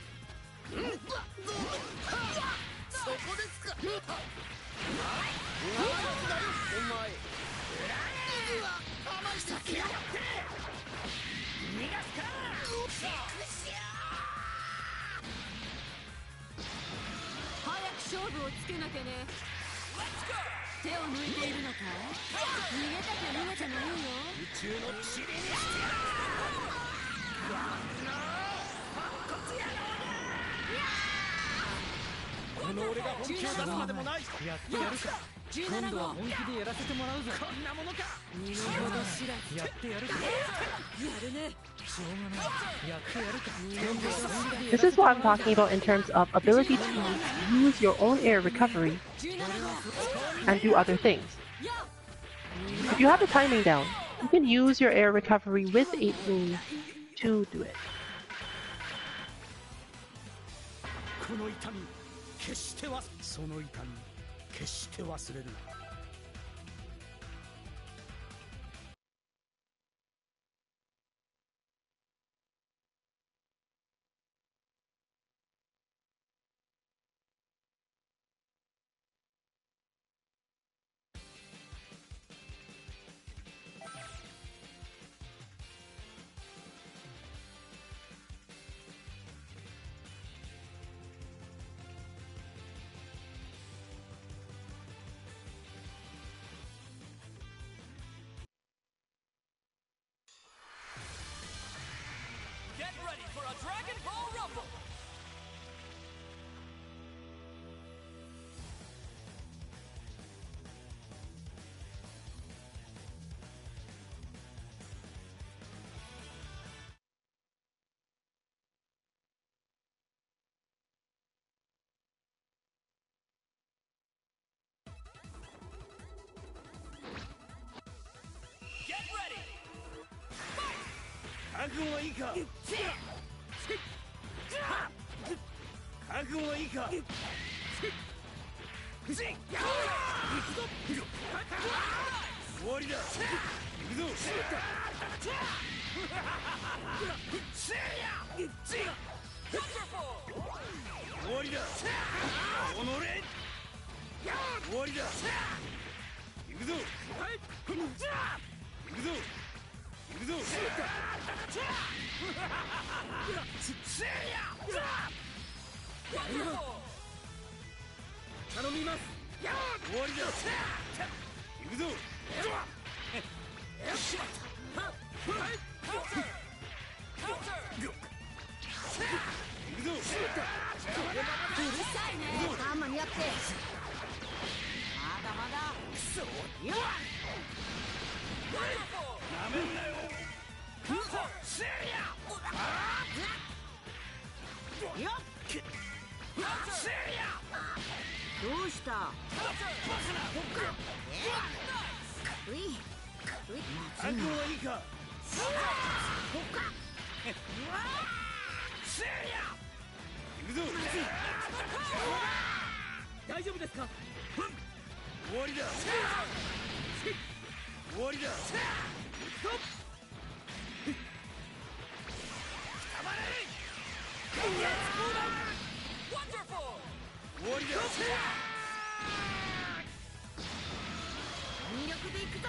俺が本気を出すまでもない。やってやるか。今度は本気でやらせてもらうぞ。こんなものか。身の程知らずやってやるか。やるね。しょうがない。やってやるか。今度は本気で This is what I'm talking about in terms of ability to use your own air recovery and do other things. If you have the timing down, you can use your air recovery with 8 moves to do it. この痛み決してその痛み決して忘れるな。Get ready for a Dragon Ball Rumble! Get ready! 覚悟はいいか。覚悟はいいか。終わりだ。行くぞ。終わりだ。おのれ。終わりだ。行くぞ。行くぞ。行くぞ。頼みます。終わりだ。行くぞ。行くぞ。うるさいね。あんまにやって。まだまだ。くそ。よっ。なめんなよ。よっ。どうした。うい。覚悟はいいか。行くぞ。大丈夫ですか。終わりだ。終わりだ。終わりだ。全力でいくぞ。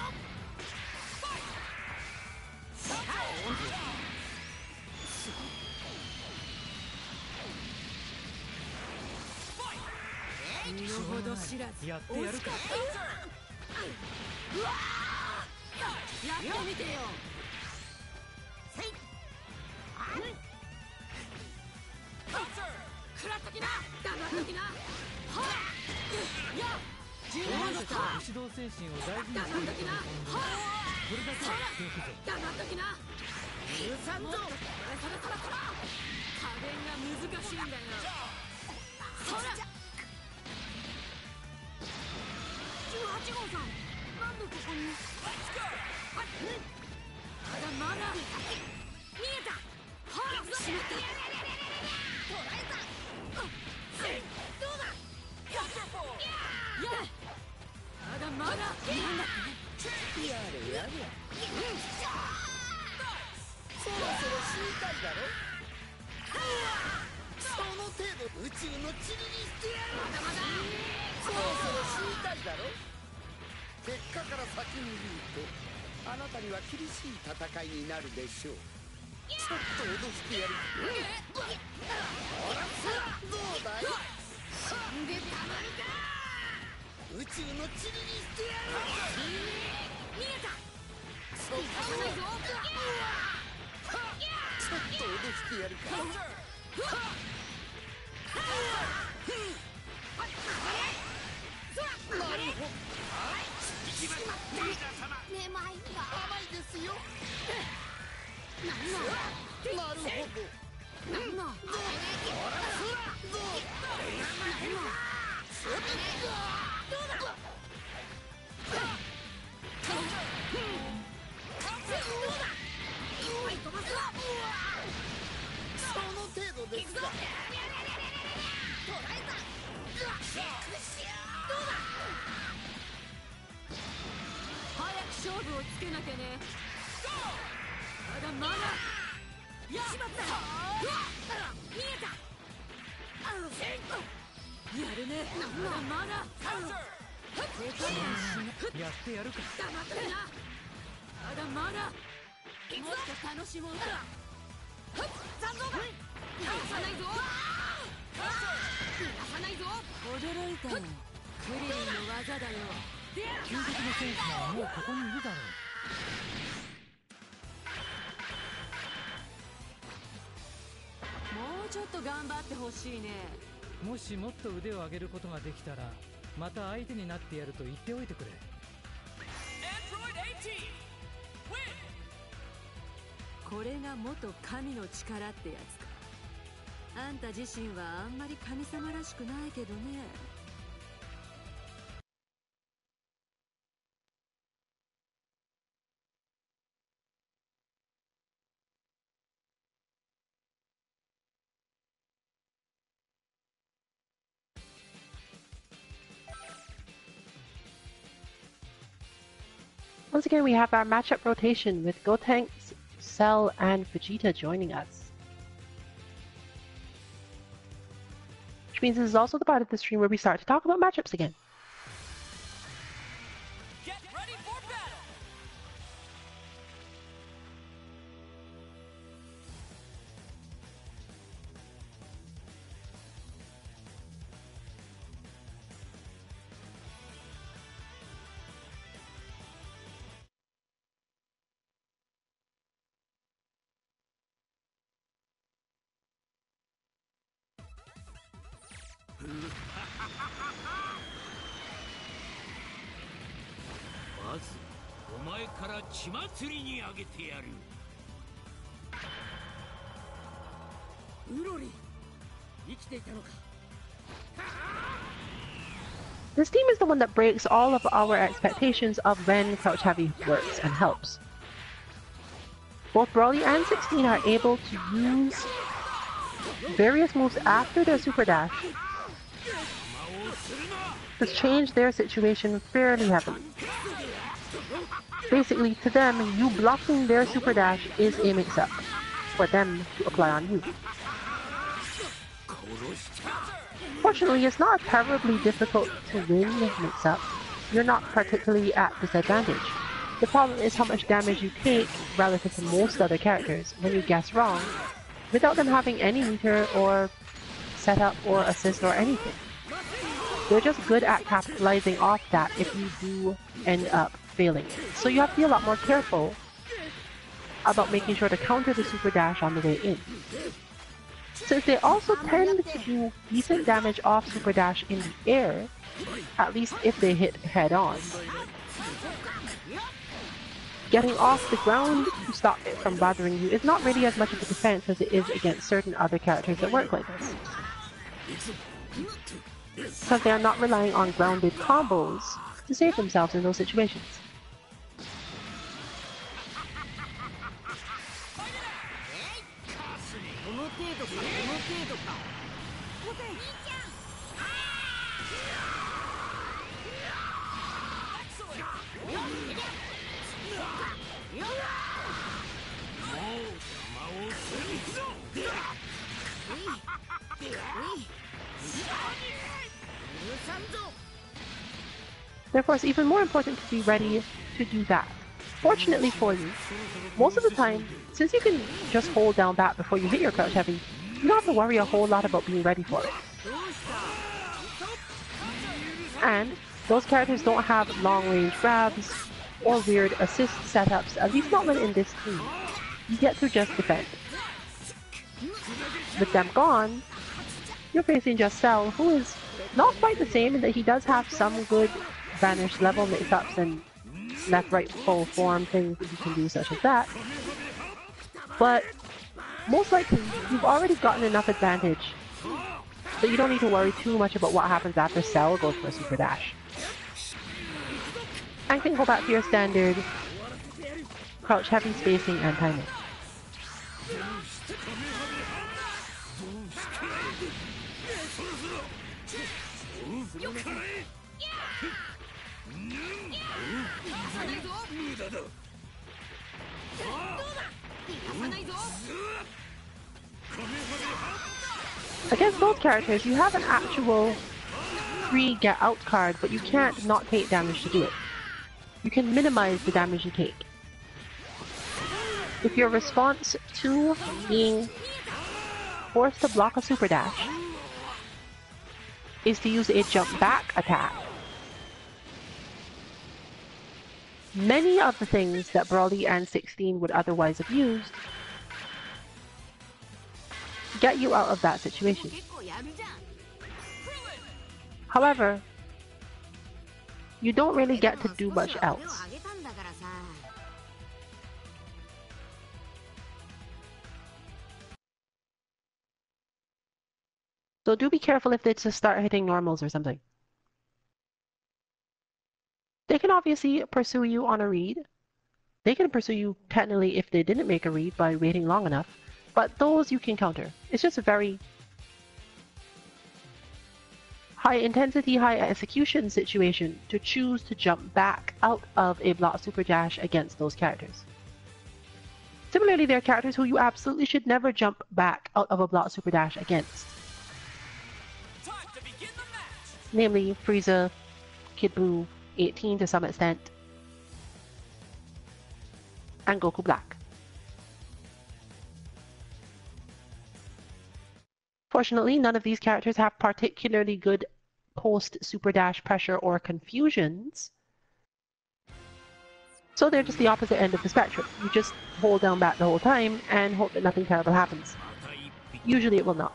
身の程知らずやってやるか。やってみてよ。せい。食らっときな。黙っときな。はっ。や。柔軟だった。指導精神を大事に黙っときな。はっ。これだけは強くぞ。黙っときな。許さんぞ。そら加減が難しいんだよ。そら。18号さん、なんでここに。まだ逃げた。はっ。しまった。捕らえた。どうだ。やれ。まだなんだって。やれやれ。そろそろ死にたいだろ。その程度宇宙の塵にしてやる。まだそろそろ死にたいだろ。結果から先に言うとあなたには厳しい戦いになるでしょう。ちょっと脅してやる。ほらどうだい。死んでたまるか。宇宙の塵にしてやる。逃げた。そこ行かないぞ。ちょっと脅してやるか。めまいが甘いですよ。なんのなるほど。なんのその程度ですか。早く勝負をつけなきゃね。まだまだしまった。見えた。やるね。まだまだやってやるか。黙ってな。まだまだもっと楽しもうか。残像だ。逃がさないぞ。逃がさないぞ。驚いたよ。クリリンの技だよ。究極の選手ならもうここにいるだろもうちょっと頑張ってほしいね。う。もしもっと腕を上げることができたらまた相手になってやると言っておいてくれ。 Android 18 win. これが元神の力ってやつか。あんた自身はあんまり神様らしくないけどね。Once again, we have our matchup rotation with Gotenks, Cell, and Vegeta joining us. Which means this is also the part of the stream where we start to talk about matchups again. Get ready for battle. This team is the one that breaks all of our expectations of when Crouch Heavy works and helps. Both Broly and 16 are able to use various moves after their super dash to change their situation fairly heavily. Basically, to them, you blocking their super dash is a mix-up for them to apply on you. Fortunately, it's not terribly difficult to win mix-up. You're not particularly at disadvantage. The problem is how much damage you take relative to most other characters when you guess wrong, without them having any meter or setup or assist or anything. They're just good at capitalizing off that if you do end up failing it. So you have to be a lot more careful about making sure to counter the super dash on the way in. Since they also tend to do decent damage off super dash in the air, at least if they hit head on, getting off the ground to stop it from bothering you is not really as much of a defense as it is against certain other characters that work like this. Because they are not relying on grounded combos to save themselves in those situations. Therefore, it's even more important to be ready to do that. Fortunately for you, most of the time, since you can just hold down that before you hit your crouch heavy, you don't have to worry a whole lot about being ready for it. And those characters don't have long-range grabs or weird assist setups, at least not when in this team. You get to just defend. With them gone, you're facing just Cell, who is not quite the same in that he does have some good vanish level mix-ups and left, right, full form things that he can do such as that. But most likely, you've already gotten enough advantage that you don't need to worry too much about what happens after Cell goes for a super dash. And can go back to your standard crouch heavy spacing and timing. Against those characters, you have an actual free get out card, but you can't not take damage to do it. You can minimize the damage you take. If your response to being forced to block a super dash is to use a jump back attack, many of the things that Broly and 16 would otherwise have used get you out of that situation. However, you don't really get to do much else. So do be careful if they just start hitting normals or something. They can obviously pursue you on a read. They can pursue you technically if they didn't make a read by waiting long enough. But those you can counter. It's just a very high intensity, high execution situation to choose to jump back out of a block super dash against those characters. Similarly, there are characters who you absolutely should never jump back out of a block super dash against. Namely, Frieza, Kid Buu, 18 to some extent, and Goku Black. Fortunately, none of these characters have particularly good post-super dash pressure or confusions, so they're just the opposite end of the spectrum. You just hold down back the whole time and hope that nothing terrible happens. Usually it will not.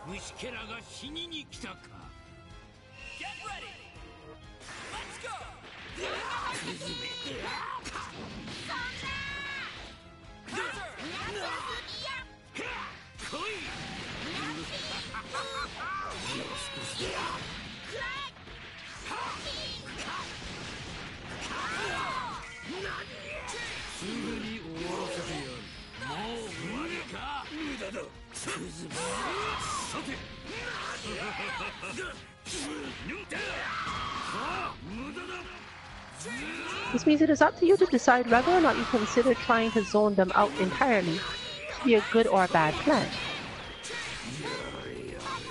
This means it is up to you to decide whether or not you consider trying to zone them out entirely to be a good or a bad plan.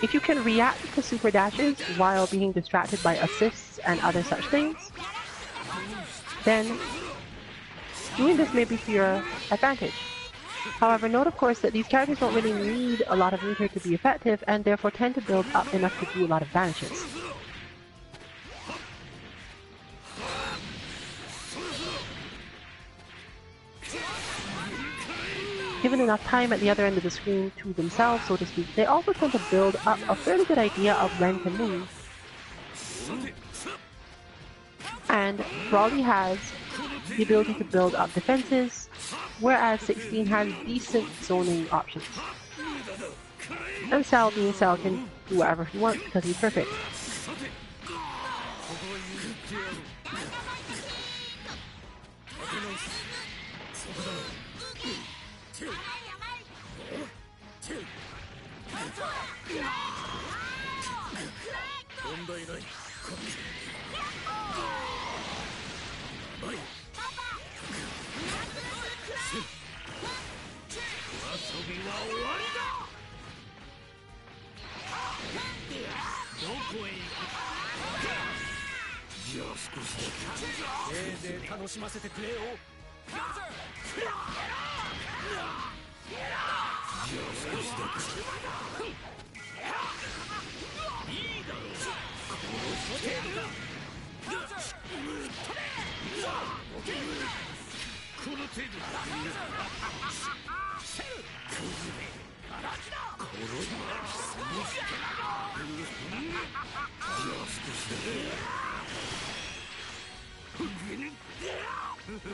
If you can react to super dashes while being distracted by assists and other such things, then doing this may be to your advantage. However, note of course that these characters don't really need a lot of meter to be effective and therefore tend to build up enough to do a lot of vanishes. Given enough time at the other end of the screen to themselves, so to speak, they also tend to build up a fairly good idea of when to move. And Broly has the ability to build up defenses, whereas 16 has decent zoning options. And Cell, being Cell, can do whatever he wants because he's perfect.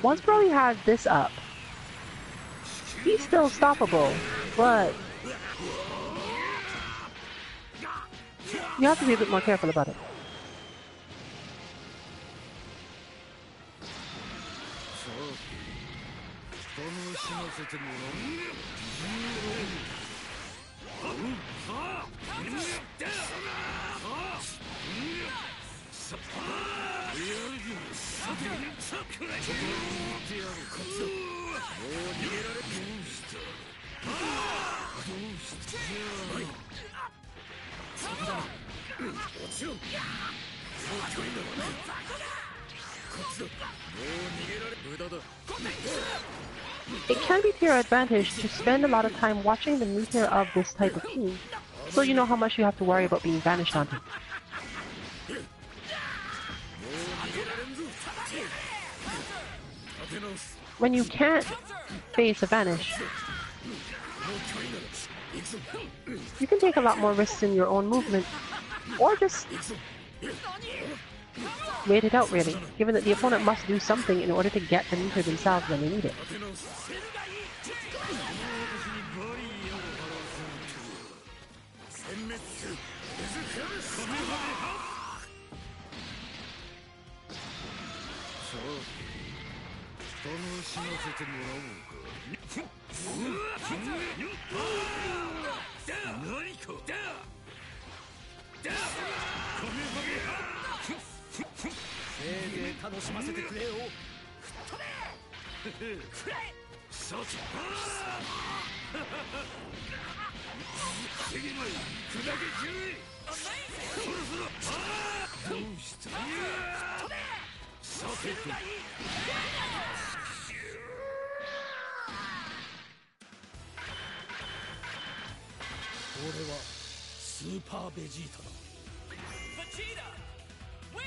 Once Broly has this up, he's still stoppable, but you have to be a bit more careful about it. It can be to your advantage to spend a lot of time watching the meter of this type of team, so you know how much you have to worry about being vanished onto. When you can't face a vanish, you can take a lot more risks in your own movement, or just wait it out really, given that the opponent must do something in order to get the meter themselves when they need it. Vegeta! Win!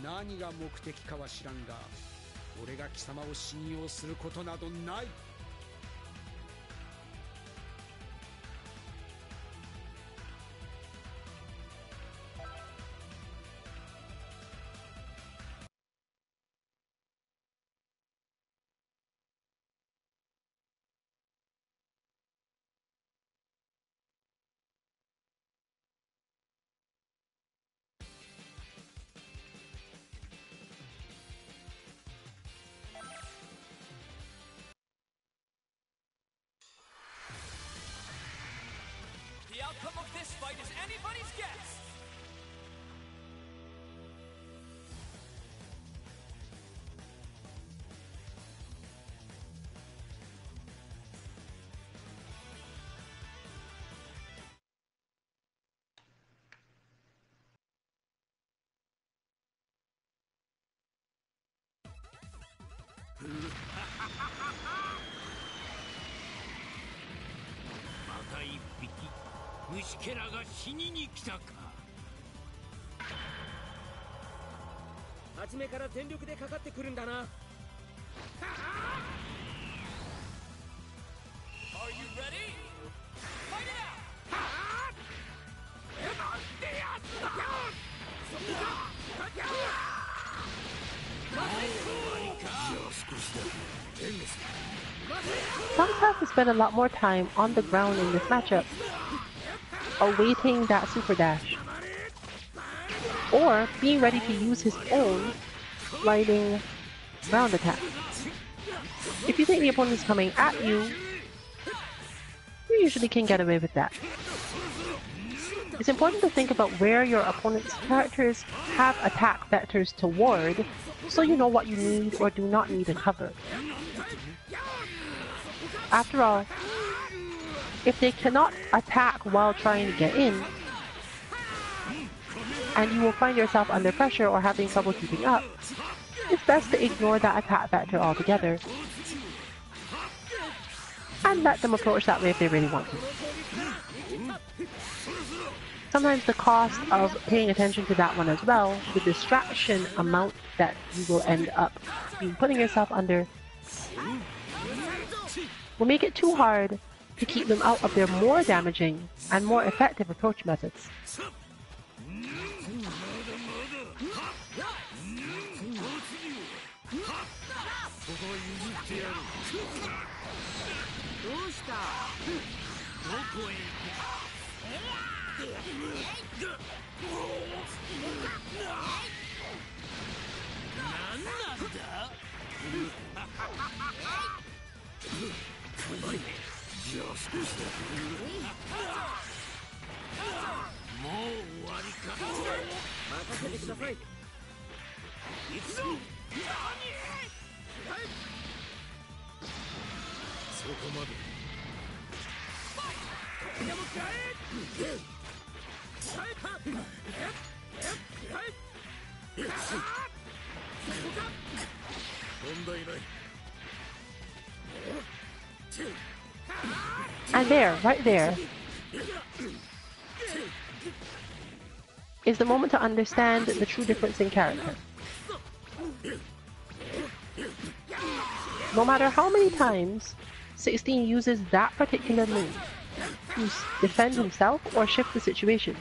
何が目的かは知らんが、俺が貴様を信用することなどない。The outcome of this fight is anybody's guess! Are you ready? Fight it out! Some have to spend a lot more time on the ground in this matchup, awaiting that super dash, or being ready to use his own sliding ground attack. If you think the opponent is coming at you, you usually can get away with that. It's important to think about where your opponent's characters have attack vectors toward, so you know what you need or do not need to cover. After all, if they cannot attack while trying to get in, and you will find yourself under pressure or having trouble keeping up, it's best to ignore that attack vector altogether and let them approach that way if they really want to. Sometimes the cost of paying attention to that one as well, the distraction amount that you will end up putting yourself under, will make it too hard to keep them out of their more damaging and more effective approach methods. And there, right there, is the moment to understand the true difference in character. No matter how many times 16 uses that particular move to defend himself or shift the situation,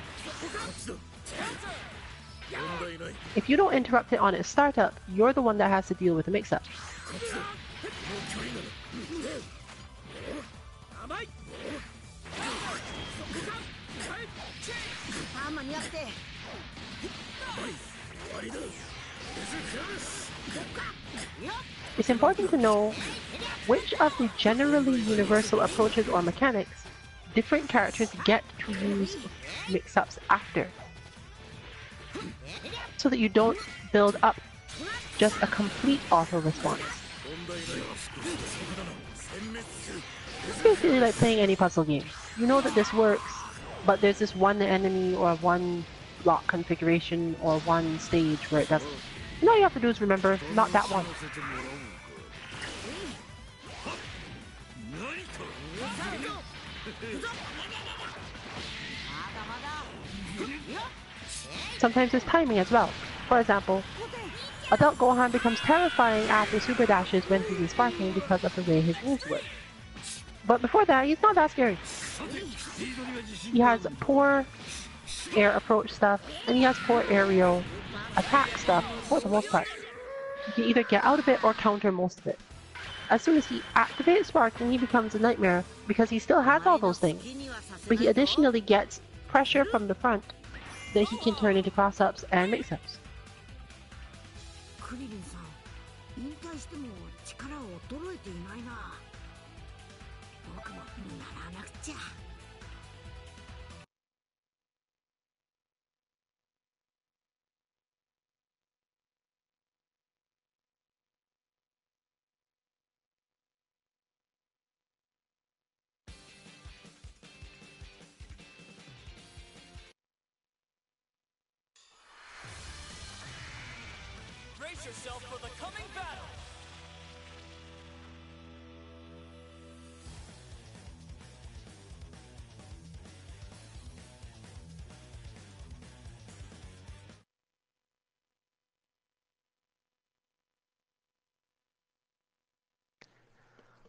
if you don't interrupt it on its startup, you're the one that has to deal with the mix-up. It's important to know which of the generally universal approaches or mechanics different characters get to use mix-ups after, so that you don't build up just a complete auto response. It's basically like playing any puzzle game. You know that this works, but there's this one enemy or one block configuration or one stage where it doesn't. And all you have to do is remember, not that one. Sometimes there's timing as well. For example, Adult Gohan becomes terrifying after super dashes when he's in sparking because of the way his moves work. But before that, he's not that scary. He has poor air approach stuff, and he has poor aerial attack stuff for the most part. You can either get out of it or counter most of it. As soon as he activates sparking, he becomes a nightmare because he still has all those things. But he additionally gets pressure from the front that he can turn into cross-ups and mix-ups. Brace yourself for the coming battle!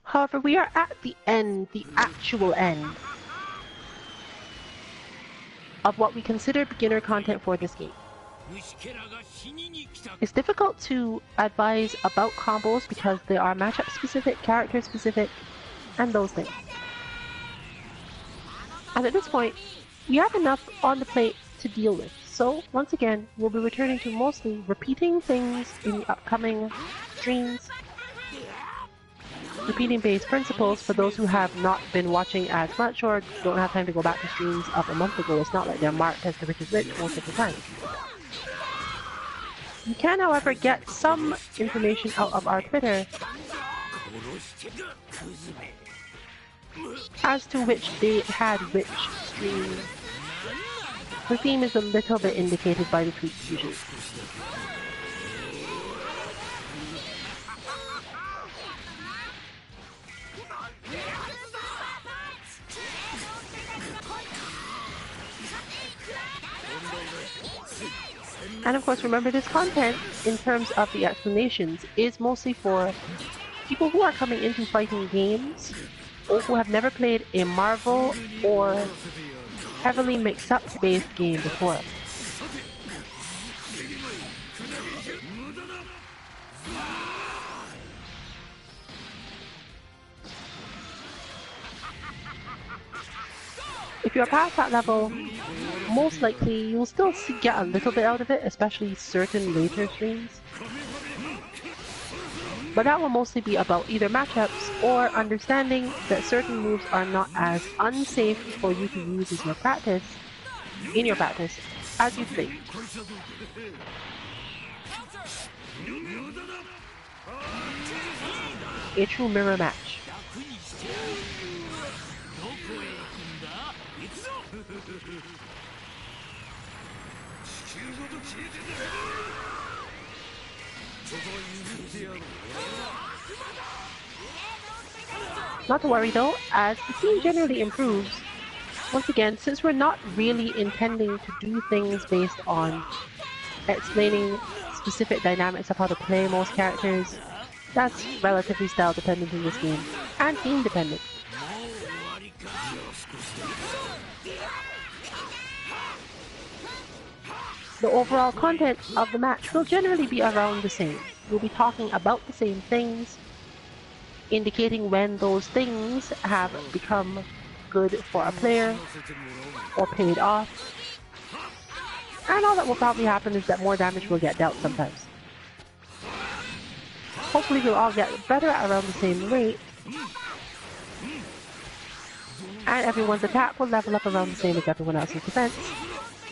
However, we are at the end, the actual end, of what we consider beginner content for this game. It's difficult to advise about combos because they are matchup specific, character specific, and those things. And at this point, we have enough on the plate to deal with. So, once again, we'll be returning to mostly repeating things in the upcoming streams, repeating base principles for those who have not been watching as much or don't have time to go back to streams of a month ago. It's not like they're marked as the richest rich most of the time. You can, however, get some information out of our Twitter as to which date had which stream. The theme is a little bit indicated by the tweets usually. And of course, remember, this content, in terms of the explanations, is mostly for people who are coming into fighting games or who have never played a Marvel or heavily mix-up based game before. If you're past that level, most likely you'll still get a little bit out of it, especially certain later streams. But that will mostly be about either matchups or understanding that certain moves are not as unsafe for you to use in your practice as you think. A true mirror match. Not to worry though, as the scene generally improves. Once again, since we're not really intending to do things based on explaining specific dynamics of how to play most characters, that's relatively style dependent in this game, and team dependent. The overall content of the match will generally be around the same. We'll be talking about the same things, indicating when those things have become good for a player or paid off. And all that will probably happen is that more damage will get dealt sometimes. Hopefully we'll all get better at around the same rate, and everyone's attack will level up around the same as everyone else's defense,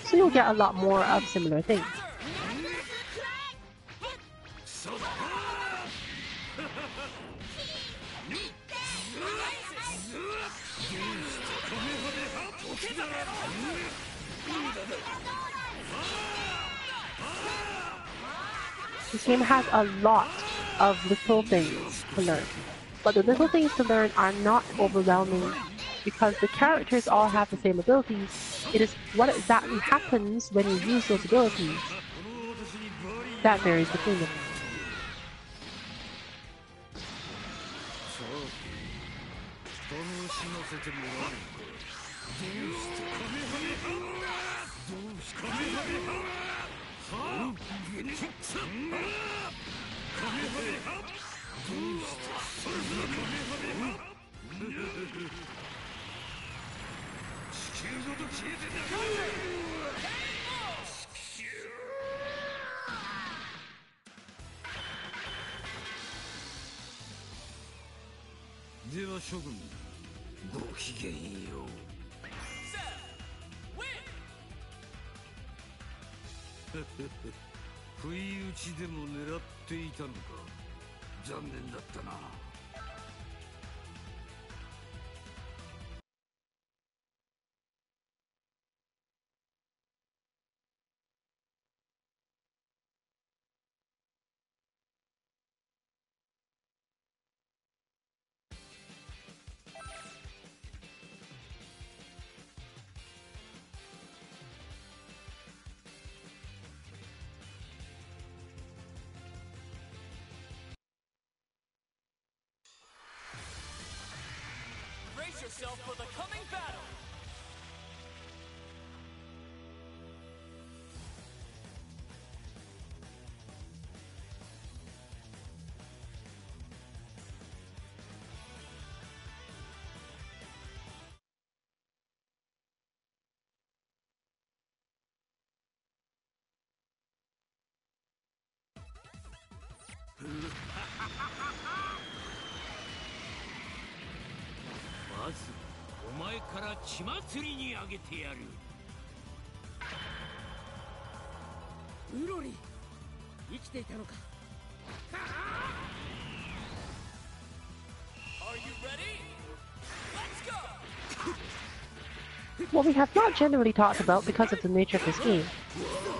so you'll get a lot more of similar things. This game has a lot of little things to learn, but the little things to learn are not overwhelming because the characters all have the same abilities. It is what exactly happens when you use those abilities that varies between them. Brace yourself for the coming battle! Are you ready? Let's go! What we have not generally talked about because of the nature of this game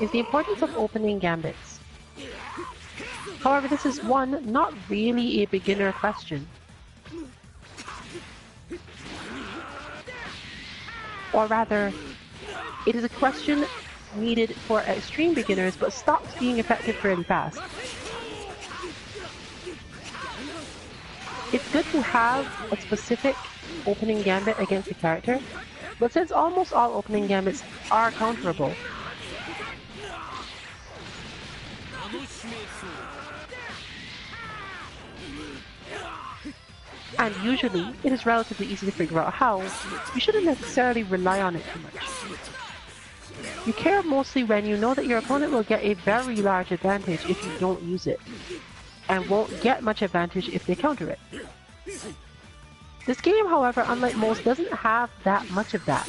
is the importance of opening gambits. However, this is one not really a beginner question. Or rather, it is a question needed for extreme beginners but stops being effective fairly fast. It's good to have a specific opening gambit against a character, but since almost all opening gambits are counterable, and usually it is relatively easy to figure out how, you shouldn't necessarily rely on it too much. You care mostly when you know that your opponent will get a very large advantage if you don't use it, and won't get much advantage if they counter it. This game, however, unlike most, doesn't have that much of that.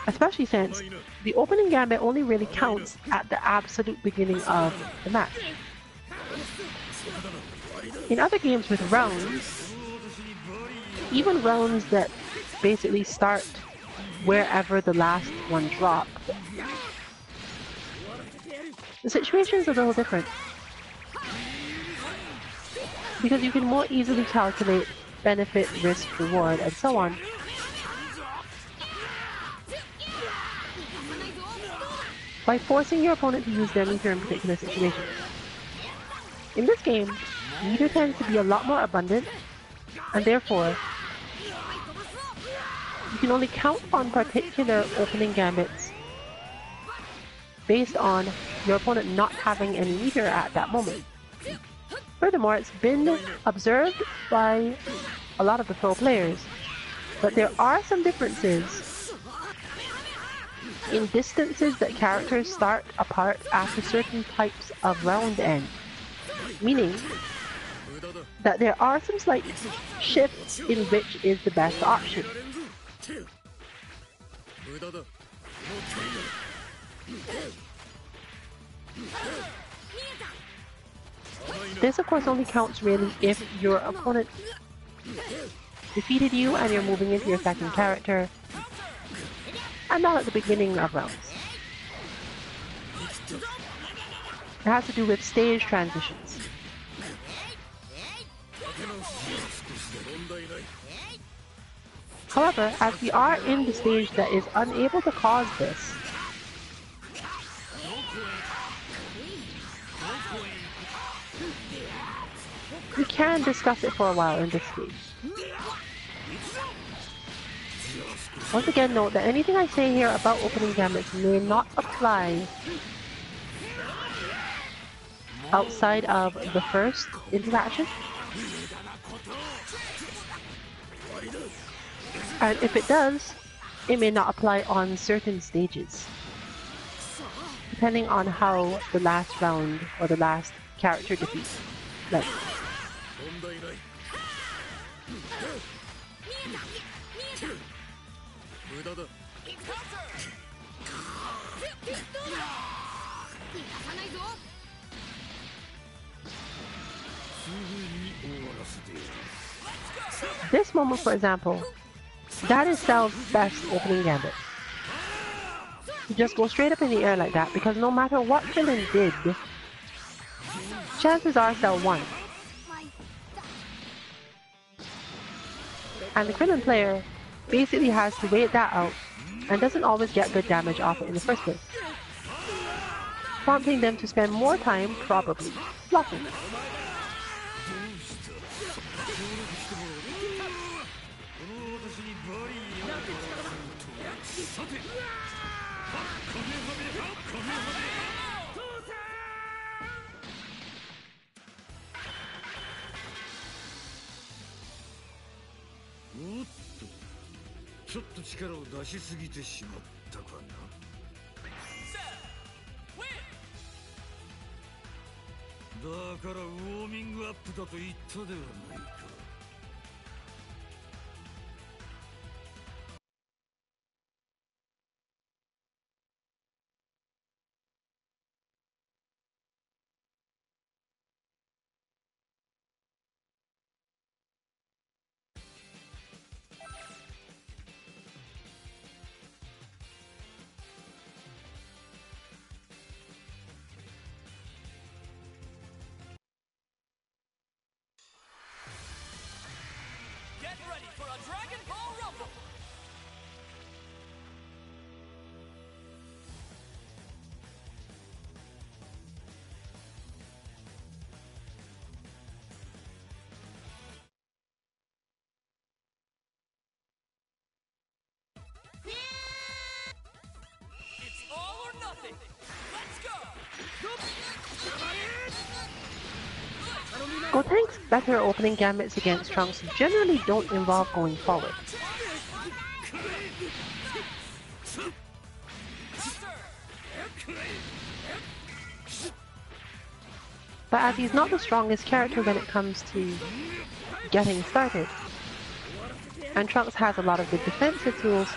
Especially since the opening gambit only really counts at the absolute beginning of the match. In other games with rounds, even rounds that basically start wherever the last one dropped, the situation is a little different. Because you can more easily calculate benefit, risk, reward, and so on by forcing your opponent to use their meter in particular situations. In this game, meter tends to be a lot more abundant, and therefore, you can only count on particular opening gambits based on your opponent not having any meter at that moment. Furthermore, it's been observed by a lot of the pro players, but there are some differences in distances that characters start apart after certain types of round end, meaning that there are some slight shifts in which is the best option. This of course only counts really if your opponent defeated you and you're moving into your second character, and not at the beginning of rounds. It has to do with stage transitions. However, as we are in the stage that is unable to cause this, we can discuss it for a while in this stage. Once again, note that anything I say here about opening gambits may not apply outside of the first interaction. And if it does, it may not apply on certain stages, depending on how the last round or the last character defeat went. This moment, for example, that is Cell's best opening gambit. You just go straight up in the air like that, because no matter what Krillin did, chances are Cell won. And the Krillin player basically has to wait that out and doesn't always get good damage off it in the first place, prompting them to spend more time, probably, blocking. Get ready for a Dragon Ball Rumble! something. Let's go. Gotenks' better opening gambits against Trunks generally don't involve going forward. But as he's not the strongest character when it comes to getting started, and Trunks has a lot of good defensive tools,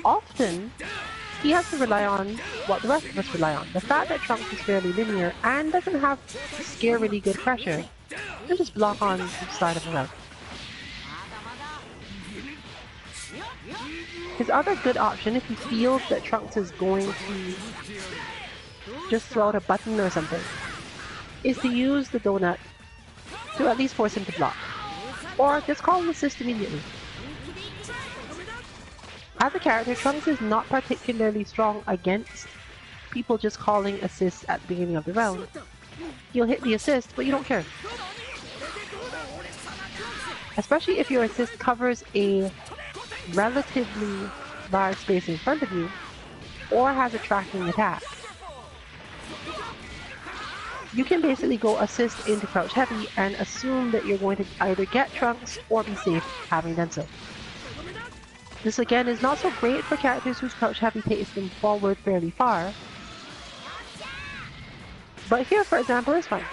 often he has to rely on what the rest of us rely on. The fact that Trunks is fairly linear and doesn't have scarily good pressure, he'll just block on the start of a round. His other good option, if he feels that Trunks is going to just throw out a button or something, is to use the donut to at least force him to block. Or just call an assist immediately. As a character, Trunks is not particularly strong against people just calling assists at the beginning of the round. You'll hit the assist, but you don't care. Especially if your assist covers a relatively large space in front of you, or has a tracking attack. You can basically go assist into crouch heavy and assume that you're going to either get Trunks or be safe having done so. This again is not so great for characters whose crouch heavy takes them forward fairly far, but here for example is fine.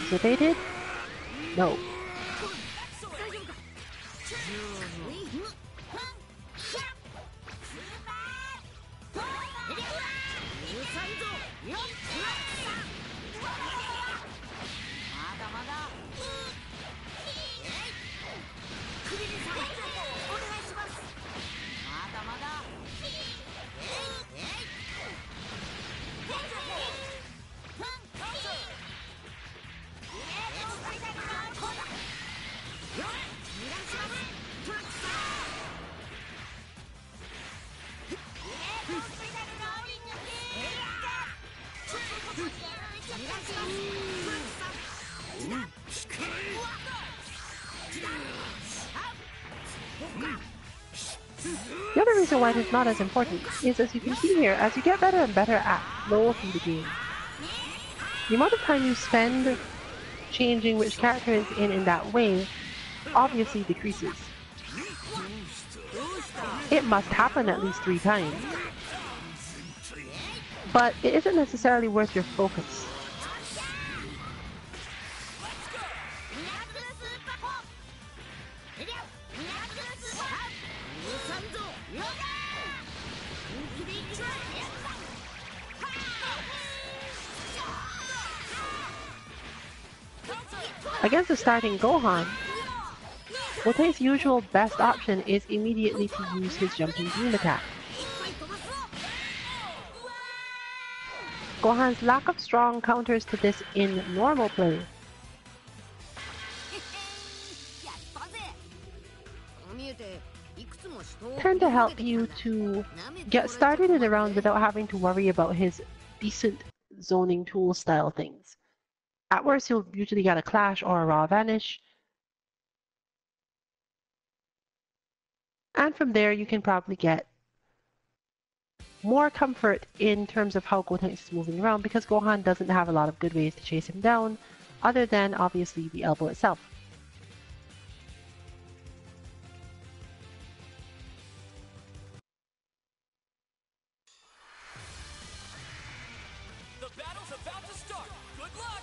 Is it evaded? No. The other reason why it is not as important is, as you can see here, as you get better and better at flow through the game, the amount of time you spend changing which character is in that way obviously decreases. It must happen at least 3 times, but it isn't necessarily worth your focus. Against the starting Gohan, Gotenks' usual best option is immediately to use his jumping beam attack. Gohan's lack of strong counters to this in normal play tend to help you to get started in a round without having to worry about his decent zoning tool style things. At worst, you'll usually get a clash or a raw vanish, and from there you can probably get more comfort in terms of how Gotenks is moving around, because Gohan doesn't have a lot of good ways to chase him down, other than obviously the elbow itself. battle's about to start. Good luck!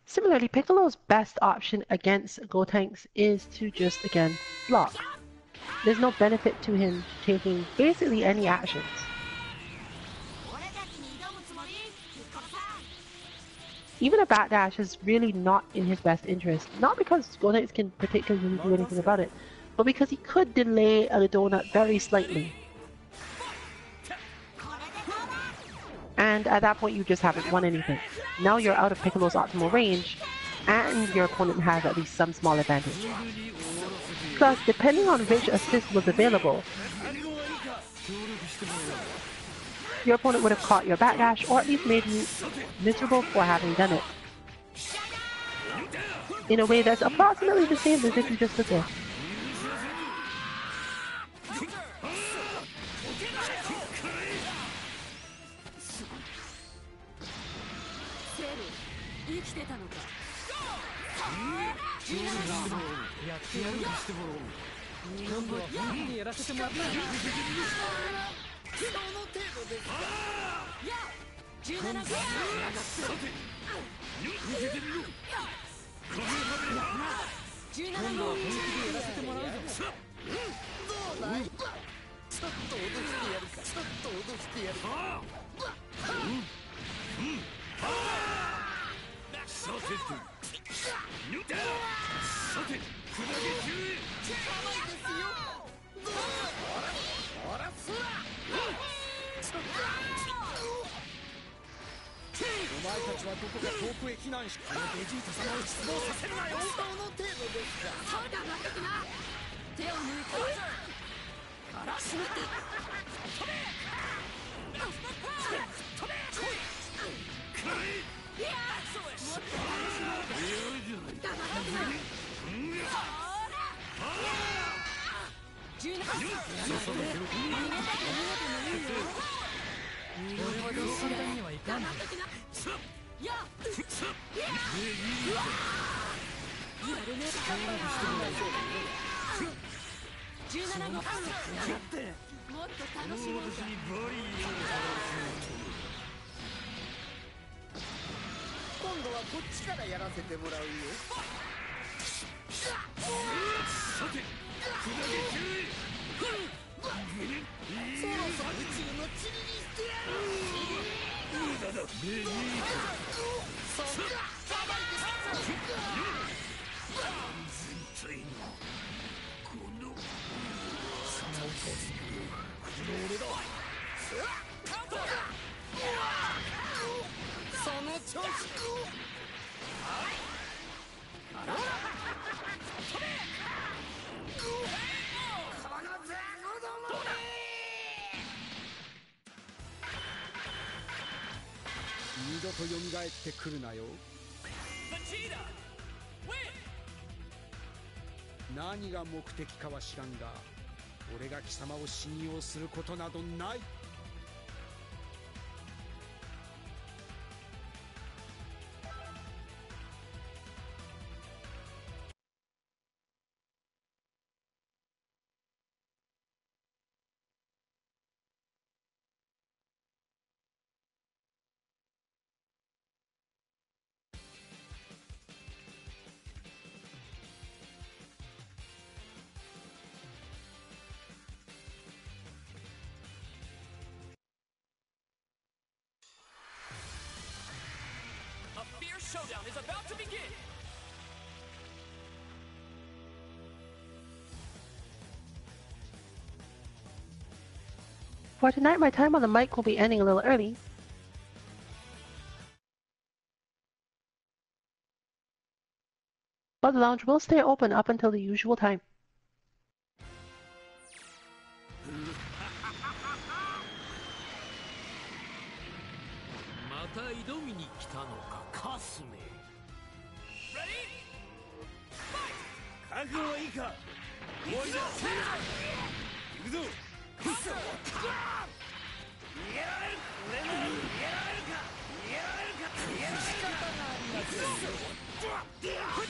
Similarly, Piccolo's best option against Gotenks is to just, again, block. There's no benefit to him taking basically any actions. Even a backdash is really not in his best interest, not because Gotenks can particularly do anything about it, but because he could delay a donut very slightly. And at that point you just haven't won anything. Now you're out of Piccolo's optimal range, and your opponent has at least some small advantage. Plus, depending on which assist was available, your opponent would have caught your backdash, or at least made you miserable for having done it. In a way that's approximately the same as if you just stood there. Vegeta! 何が目的かは知らんが、俺が貴様を信用することなどない。Showdown is about to begin! For tonight, my time on the mic will be ending a little early. But the lounge will stay open up until the usual time. 仕方がありません。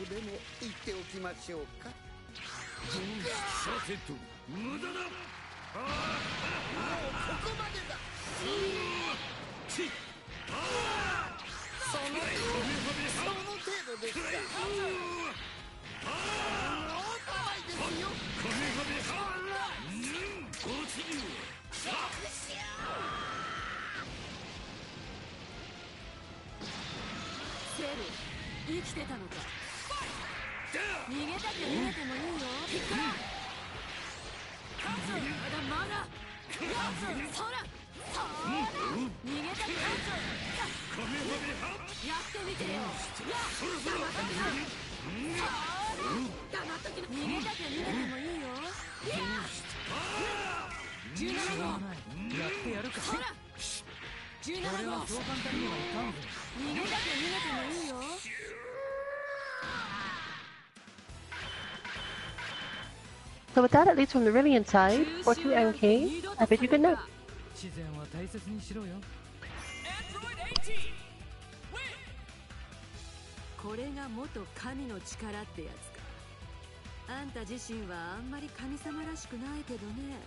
でも言っておきましょうか。さてと無駄だ。もうここまでだ。その程度ですか。甘いですよ。セル、生きてたのか。逃げたって逃げてもいいよ。まだそら逃げたってやってみてよ。黙っときな。逃げたって逃げてもいいよ。17号やってやるか。そら17号そう簡単にはいかんぞ。逃げたって逃げてもいいよ。So with that, at least from the Rillian side, for 2MK, I bid you good night. 自然は大切にしろよ。これが元神の力ってやつか。あんた自身はあんまり神様らしくないけどね。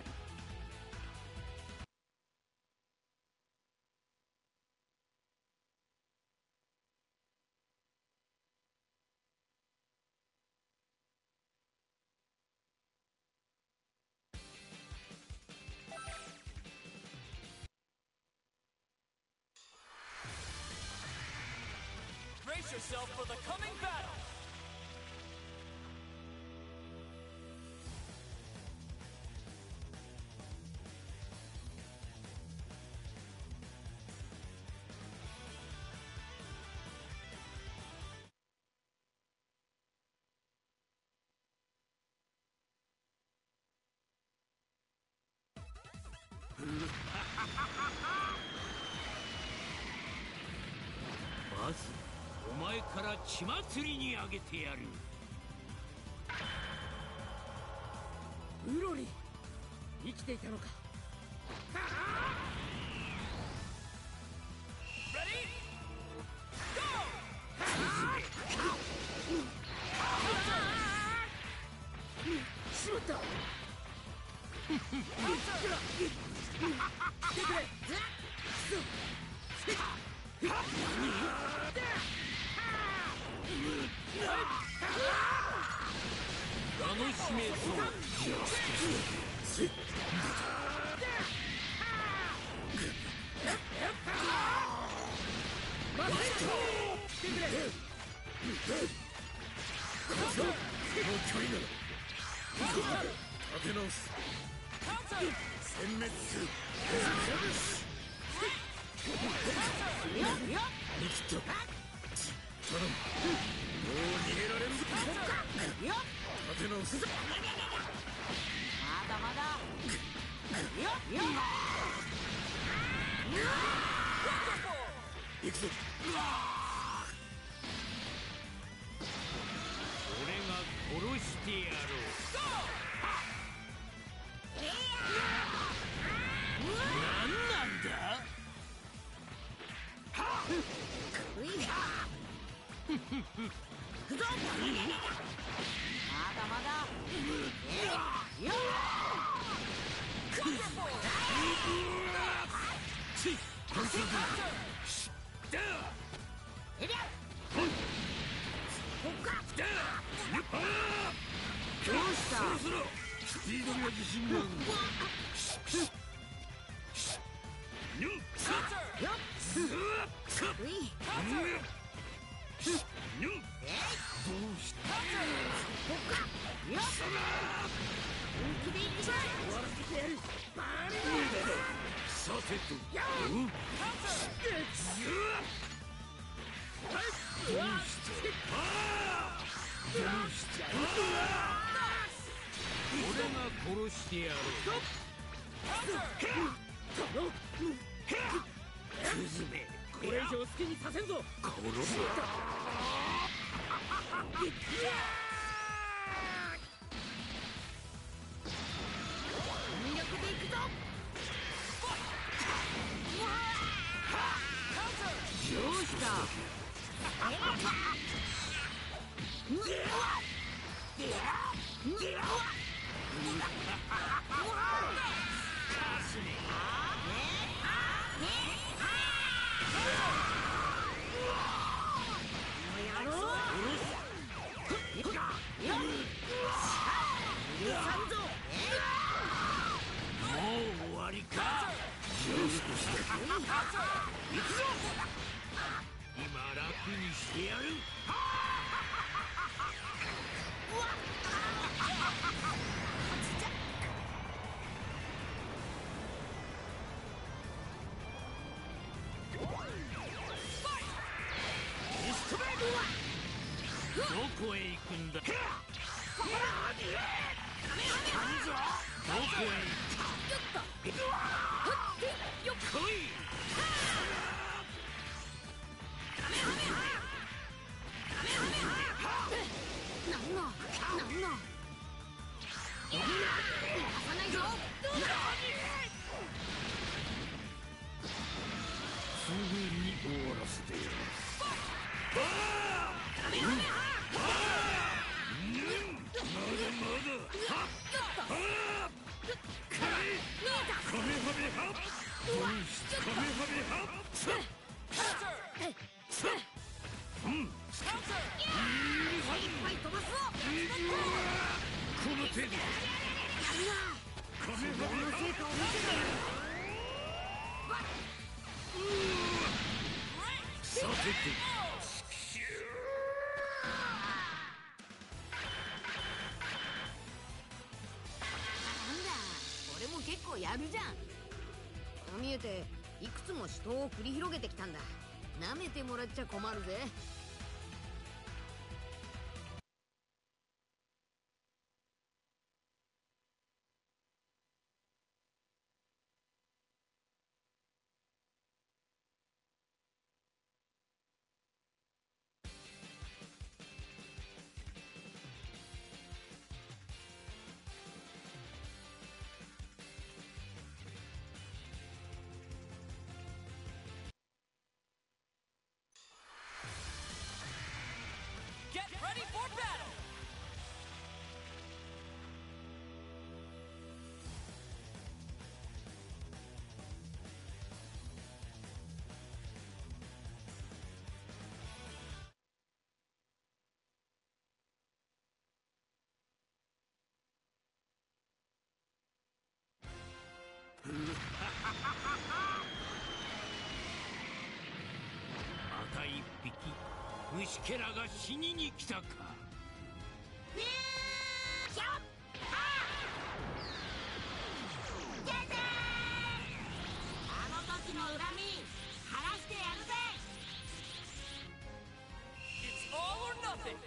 Brace yourself for the coming battle! Buzz. お前から血祭りにあげてやる。ウロリ、生きていたのか。Ready? Go! しまった。来てくれ。やるじゃん。こう見えていくつも死闘を繰り広げてきたんだ。なめてもらっちゃ困るぜ。しけらが死にに来たか。フュージョンあの時の恨み晴らしてやるぜ。 It's all or nothing.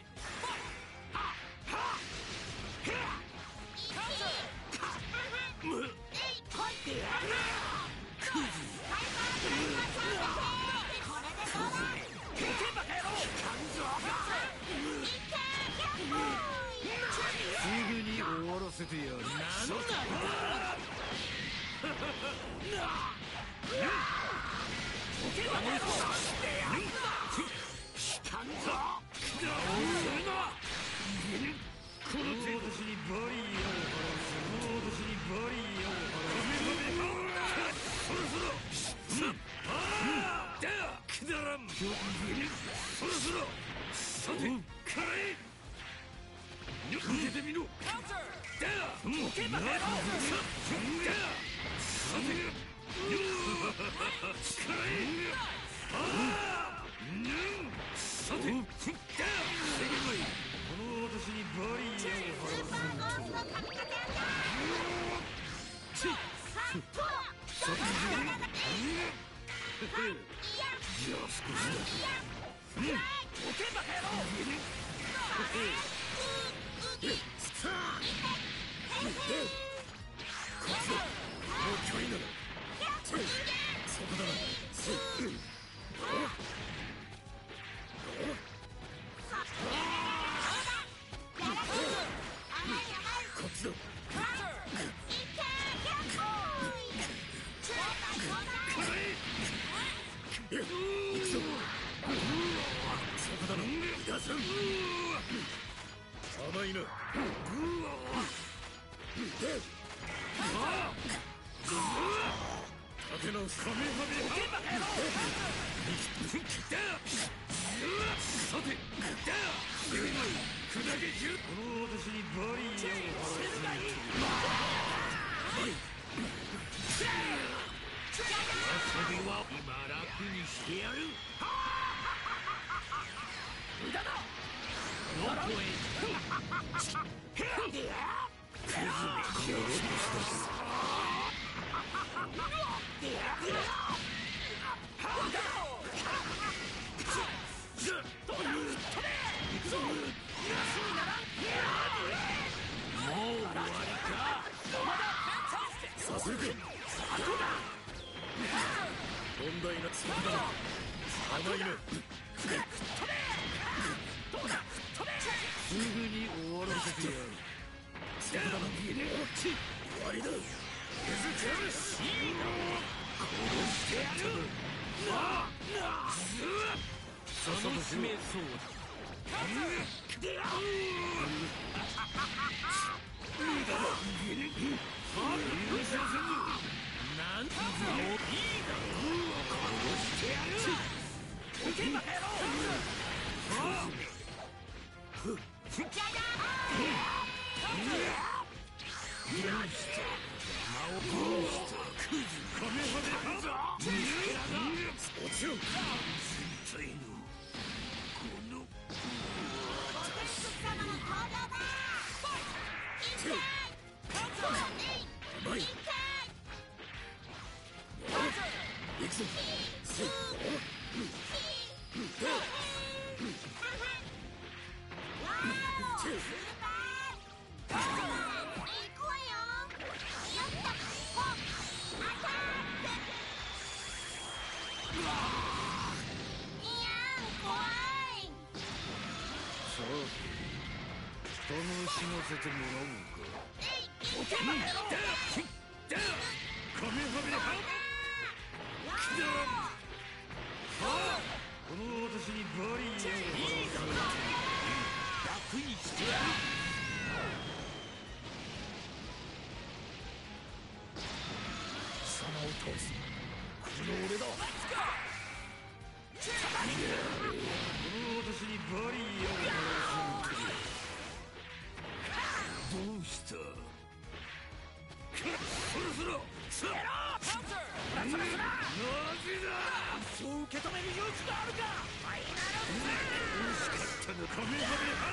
ったのカメハメハ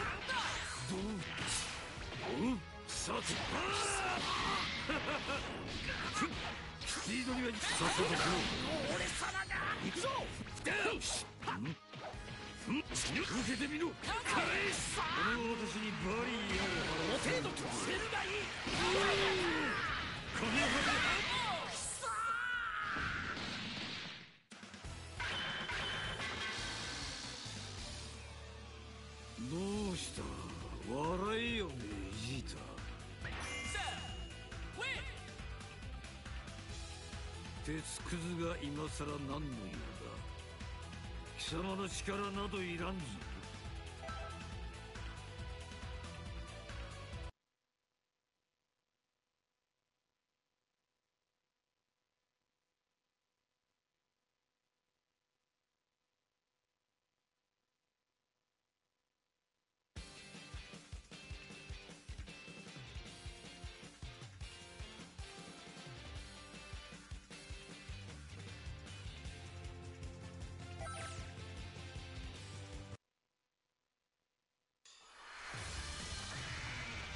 どうさてスピードにはさっさと行こう俺様が行くぞ受けてみろ返すこの私にバリアをこの程度とせるがいいカメハメハどうした笑いを命じた鉄くずが今さら何の用だ貴様の力などいらんぞ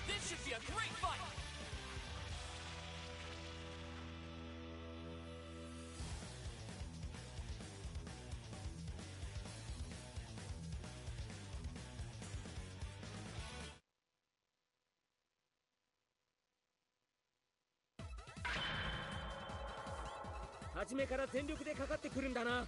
This should be a great fight! 初めから全力でかかってくるんだな。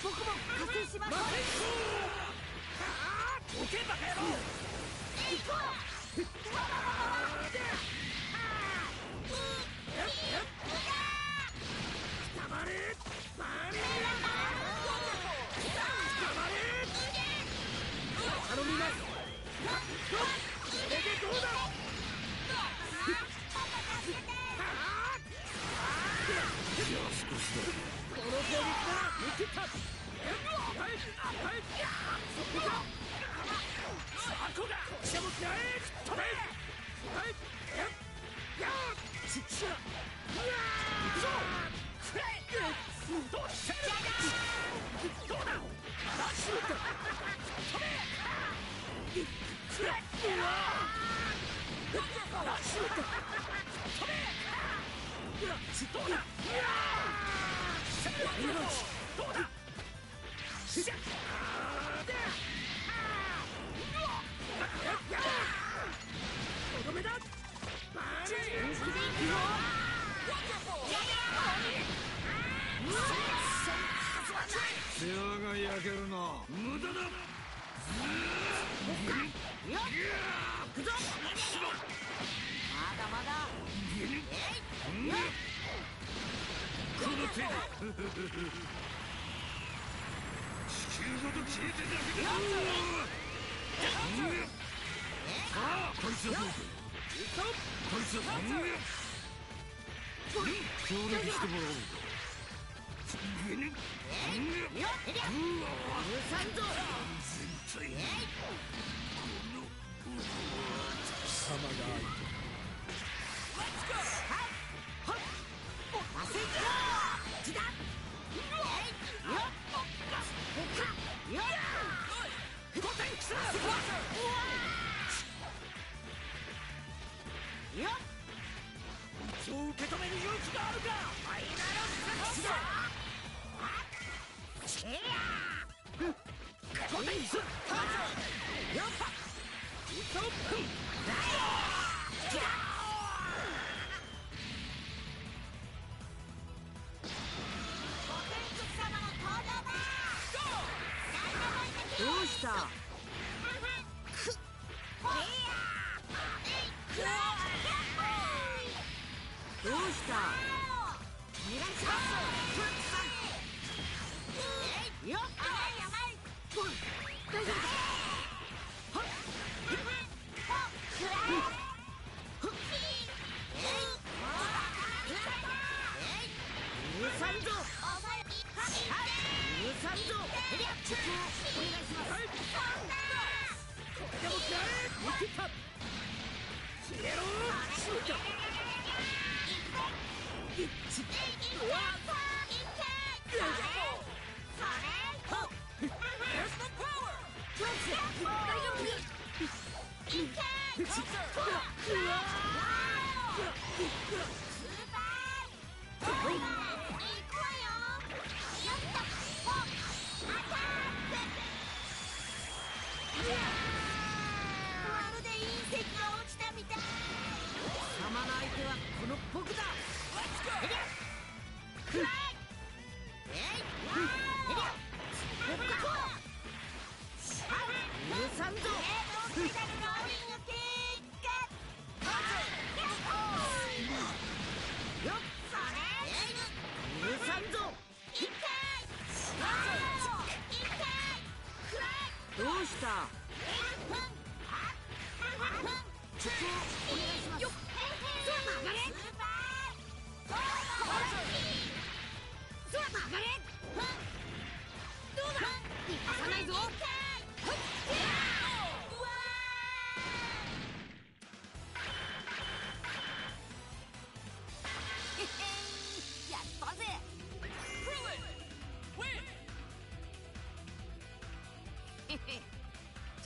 僕も加勢します。おけばか野郎。行こう。捕まれ。バリ頼みます。これでどうだ。この攻撃から抜けた。世話が焼けるな無駄だまだこの手で地球ごと消えてだけださあこいつはどうかこいつは協力してもらおうそう受け止める勇気があるか。ファイナルセットだ。どうした。どうした。許さんぞ。許さんぞ。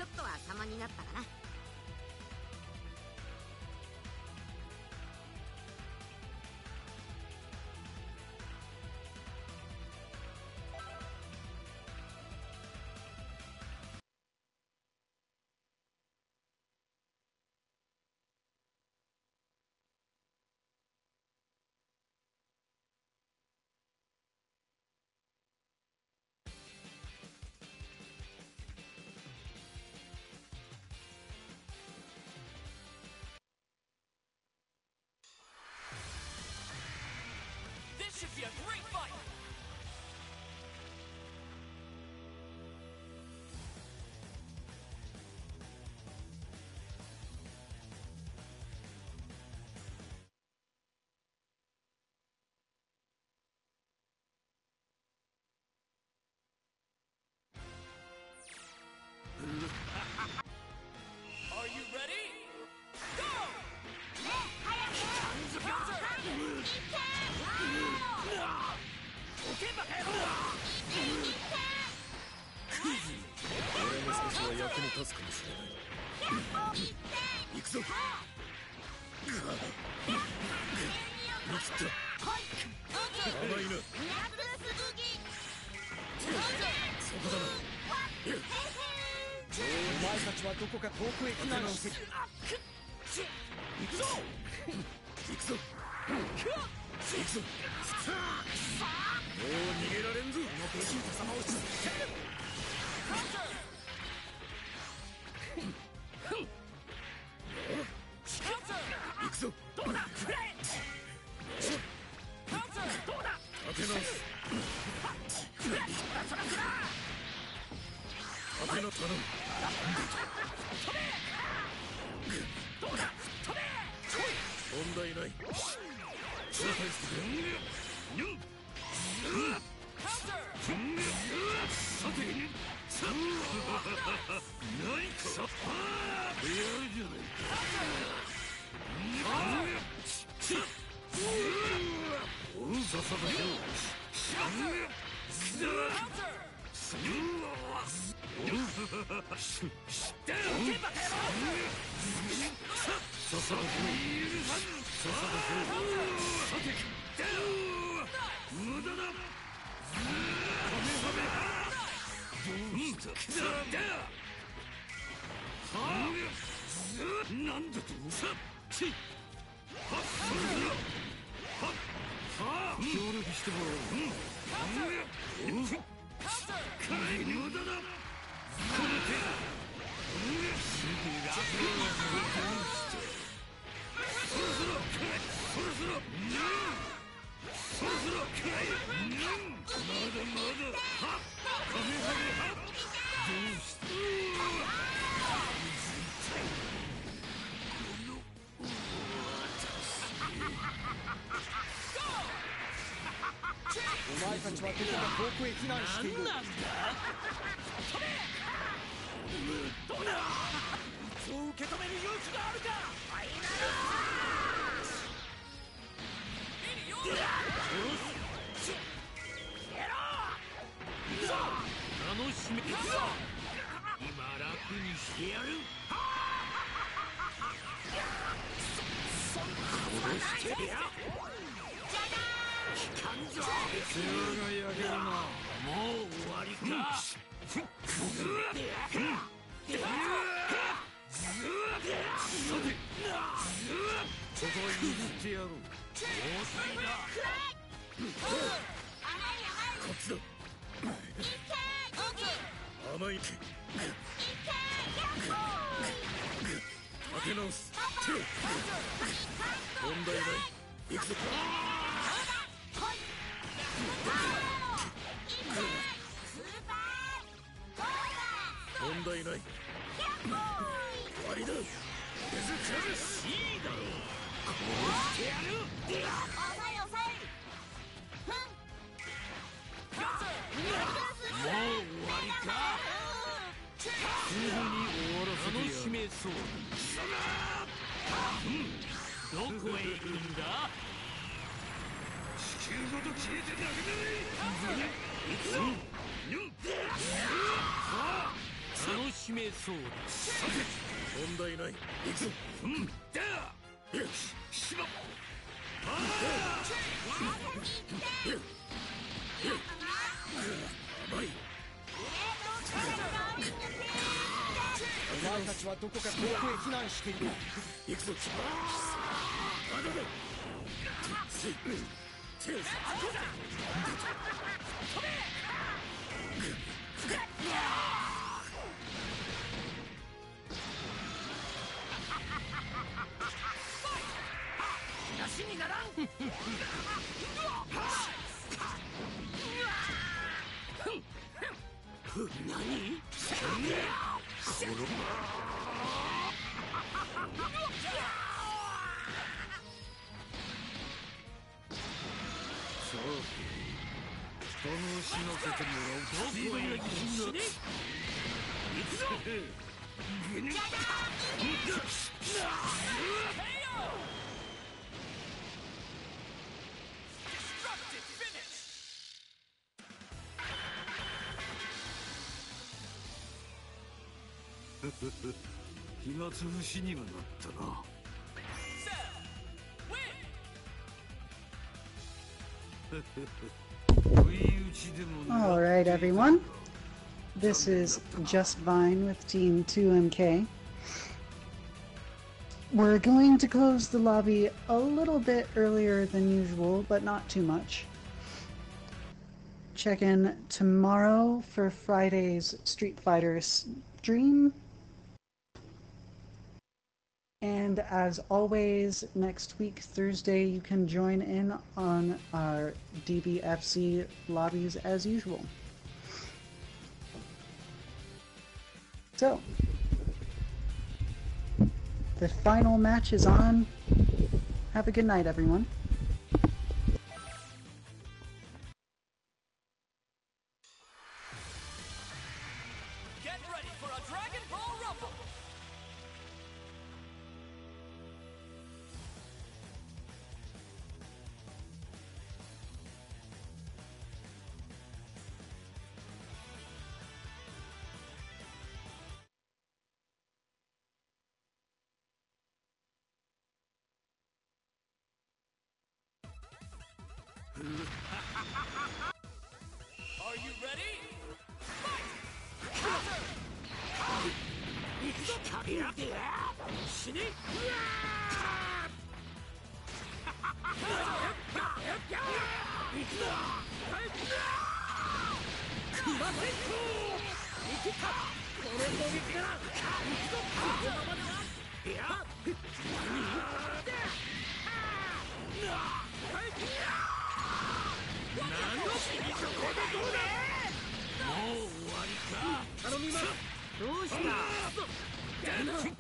ちょっとは様になったかな。This should be a great fight! Are you ready? Go! 締め今楽にしてやる殺してや効かんぞ世話が焼けるなもう終わりかここは譲ってやろう放水だこっちだ甘いけ立て直す問題ない行くぞ問題ない終わりだ手づかずしいだろこうしてやるもう終わりかすぐに終わらせてやる楽しめそうだどこへ行くんだ地球ごと消えてなくなれ行くぞ楽しめそうださて問題ない行くぞだよししまっ甘いお前たちはどこか遠くへ避難している行くぞまだだ手を話にならん何楽しませてもらうどこへ行くんだ行くぞ暇つぶしにはなったなAll right, everyone. This is Just Vine with Team 2MK. We're going to close the lobby a little bit earlier than usual, but not too much. Check in tomorrow for Friday's Street Fighter stream. And as always, next week, Thursday, you can join in on our DBFZ lobbies as usual. So, the final match is on. Have a good night, everyone. Get ready for a Dragon Ball Rumble! Are you ready? Fight! Counter!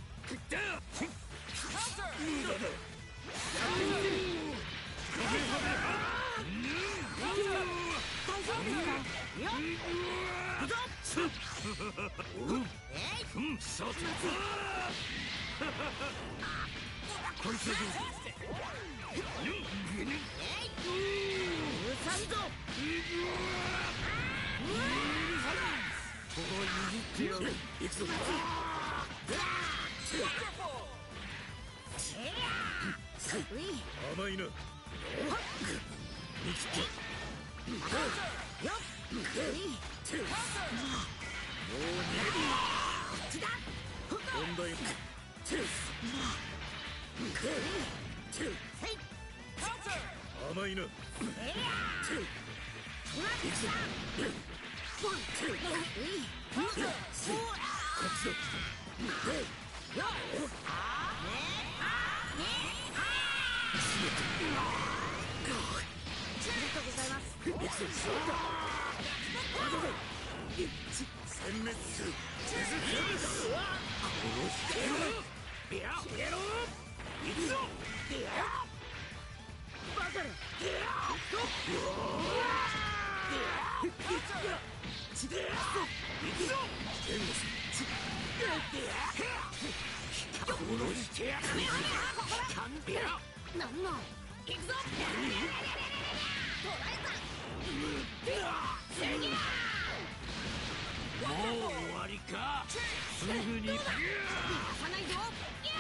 ここ譲ってやる。行くぞ。甘いな。見切った。もう逃げる。問題ない。甘いな。殲滅する。殺してやる。いや、行くぞ。バカな。行くぞ。殺してやる。なんの行くぞ。もう終わりか。すぐに逃がさないぞ。行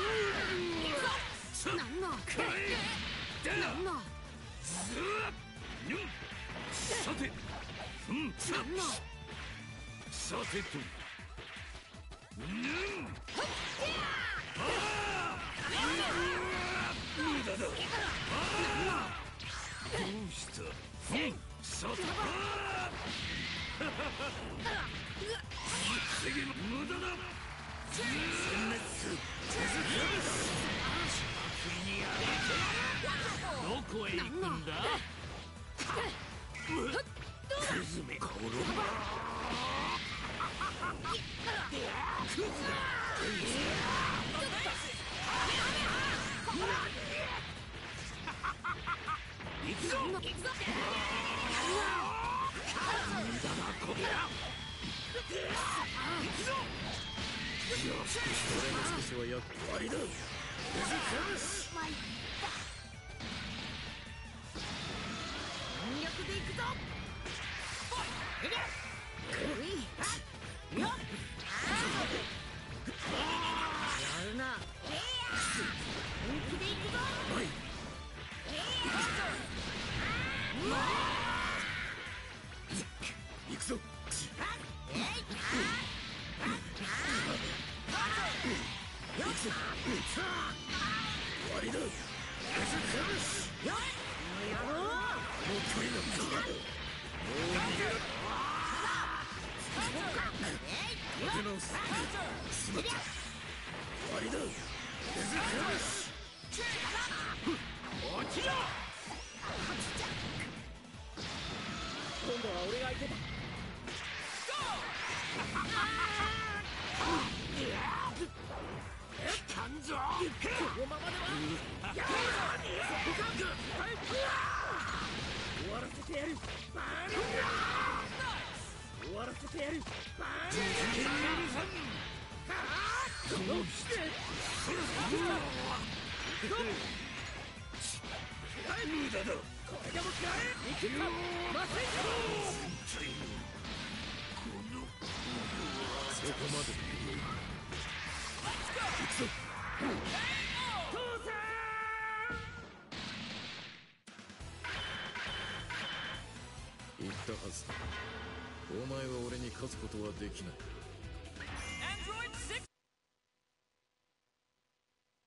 くぞ。なんのなんのさて、なんのさてと。無駄だ。どうした。さて。無駄だ。殲滅する。どこへ行くんだ。クズめ。転ば。行くぞ。無駄だこりゃ。行くぞ。よし、俺の少しはやっぱりだ。全力で行くぞ。やるな。本気で行くぞ。行くぞ。終わりだ。もう距離なんだ。もう逃げる。立て直す。しまった。終わりだ。落ちろ。今度は俺が相手だ。感情。このままでは終わらせてやる。終わらせてやる。どうして無駄だ。これでも食らえ。行くか。ませんか。そこまで。行くぞ。父さん。言ったはずだ。お前は俺に勝つことはできない。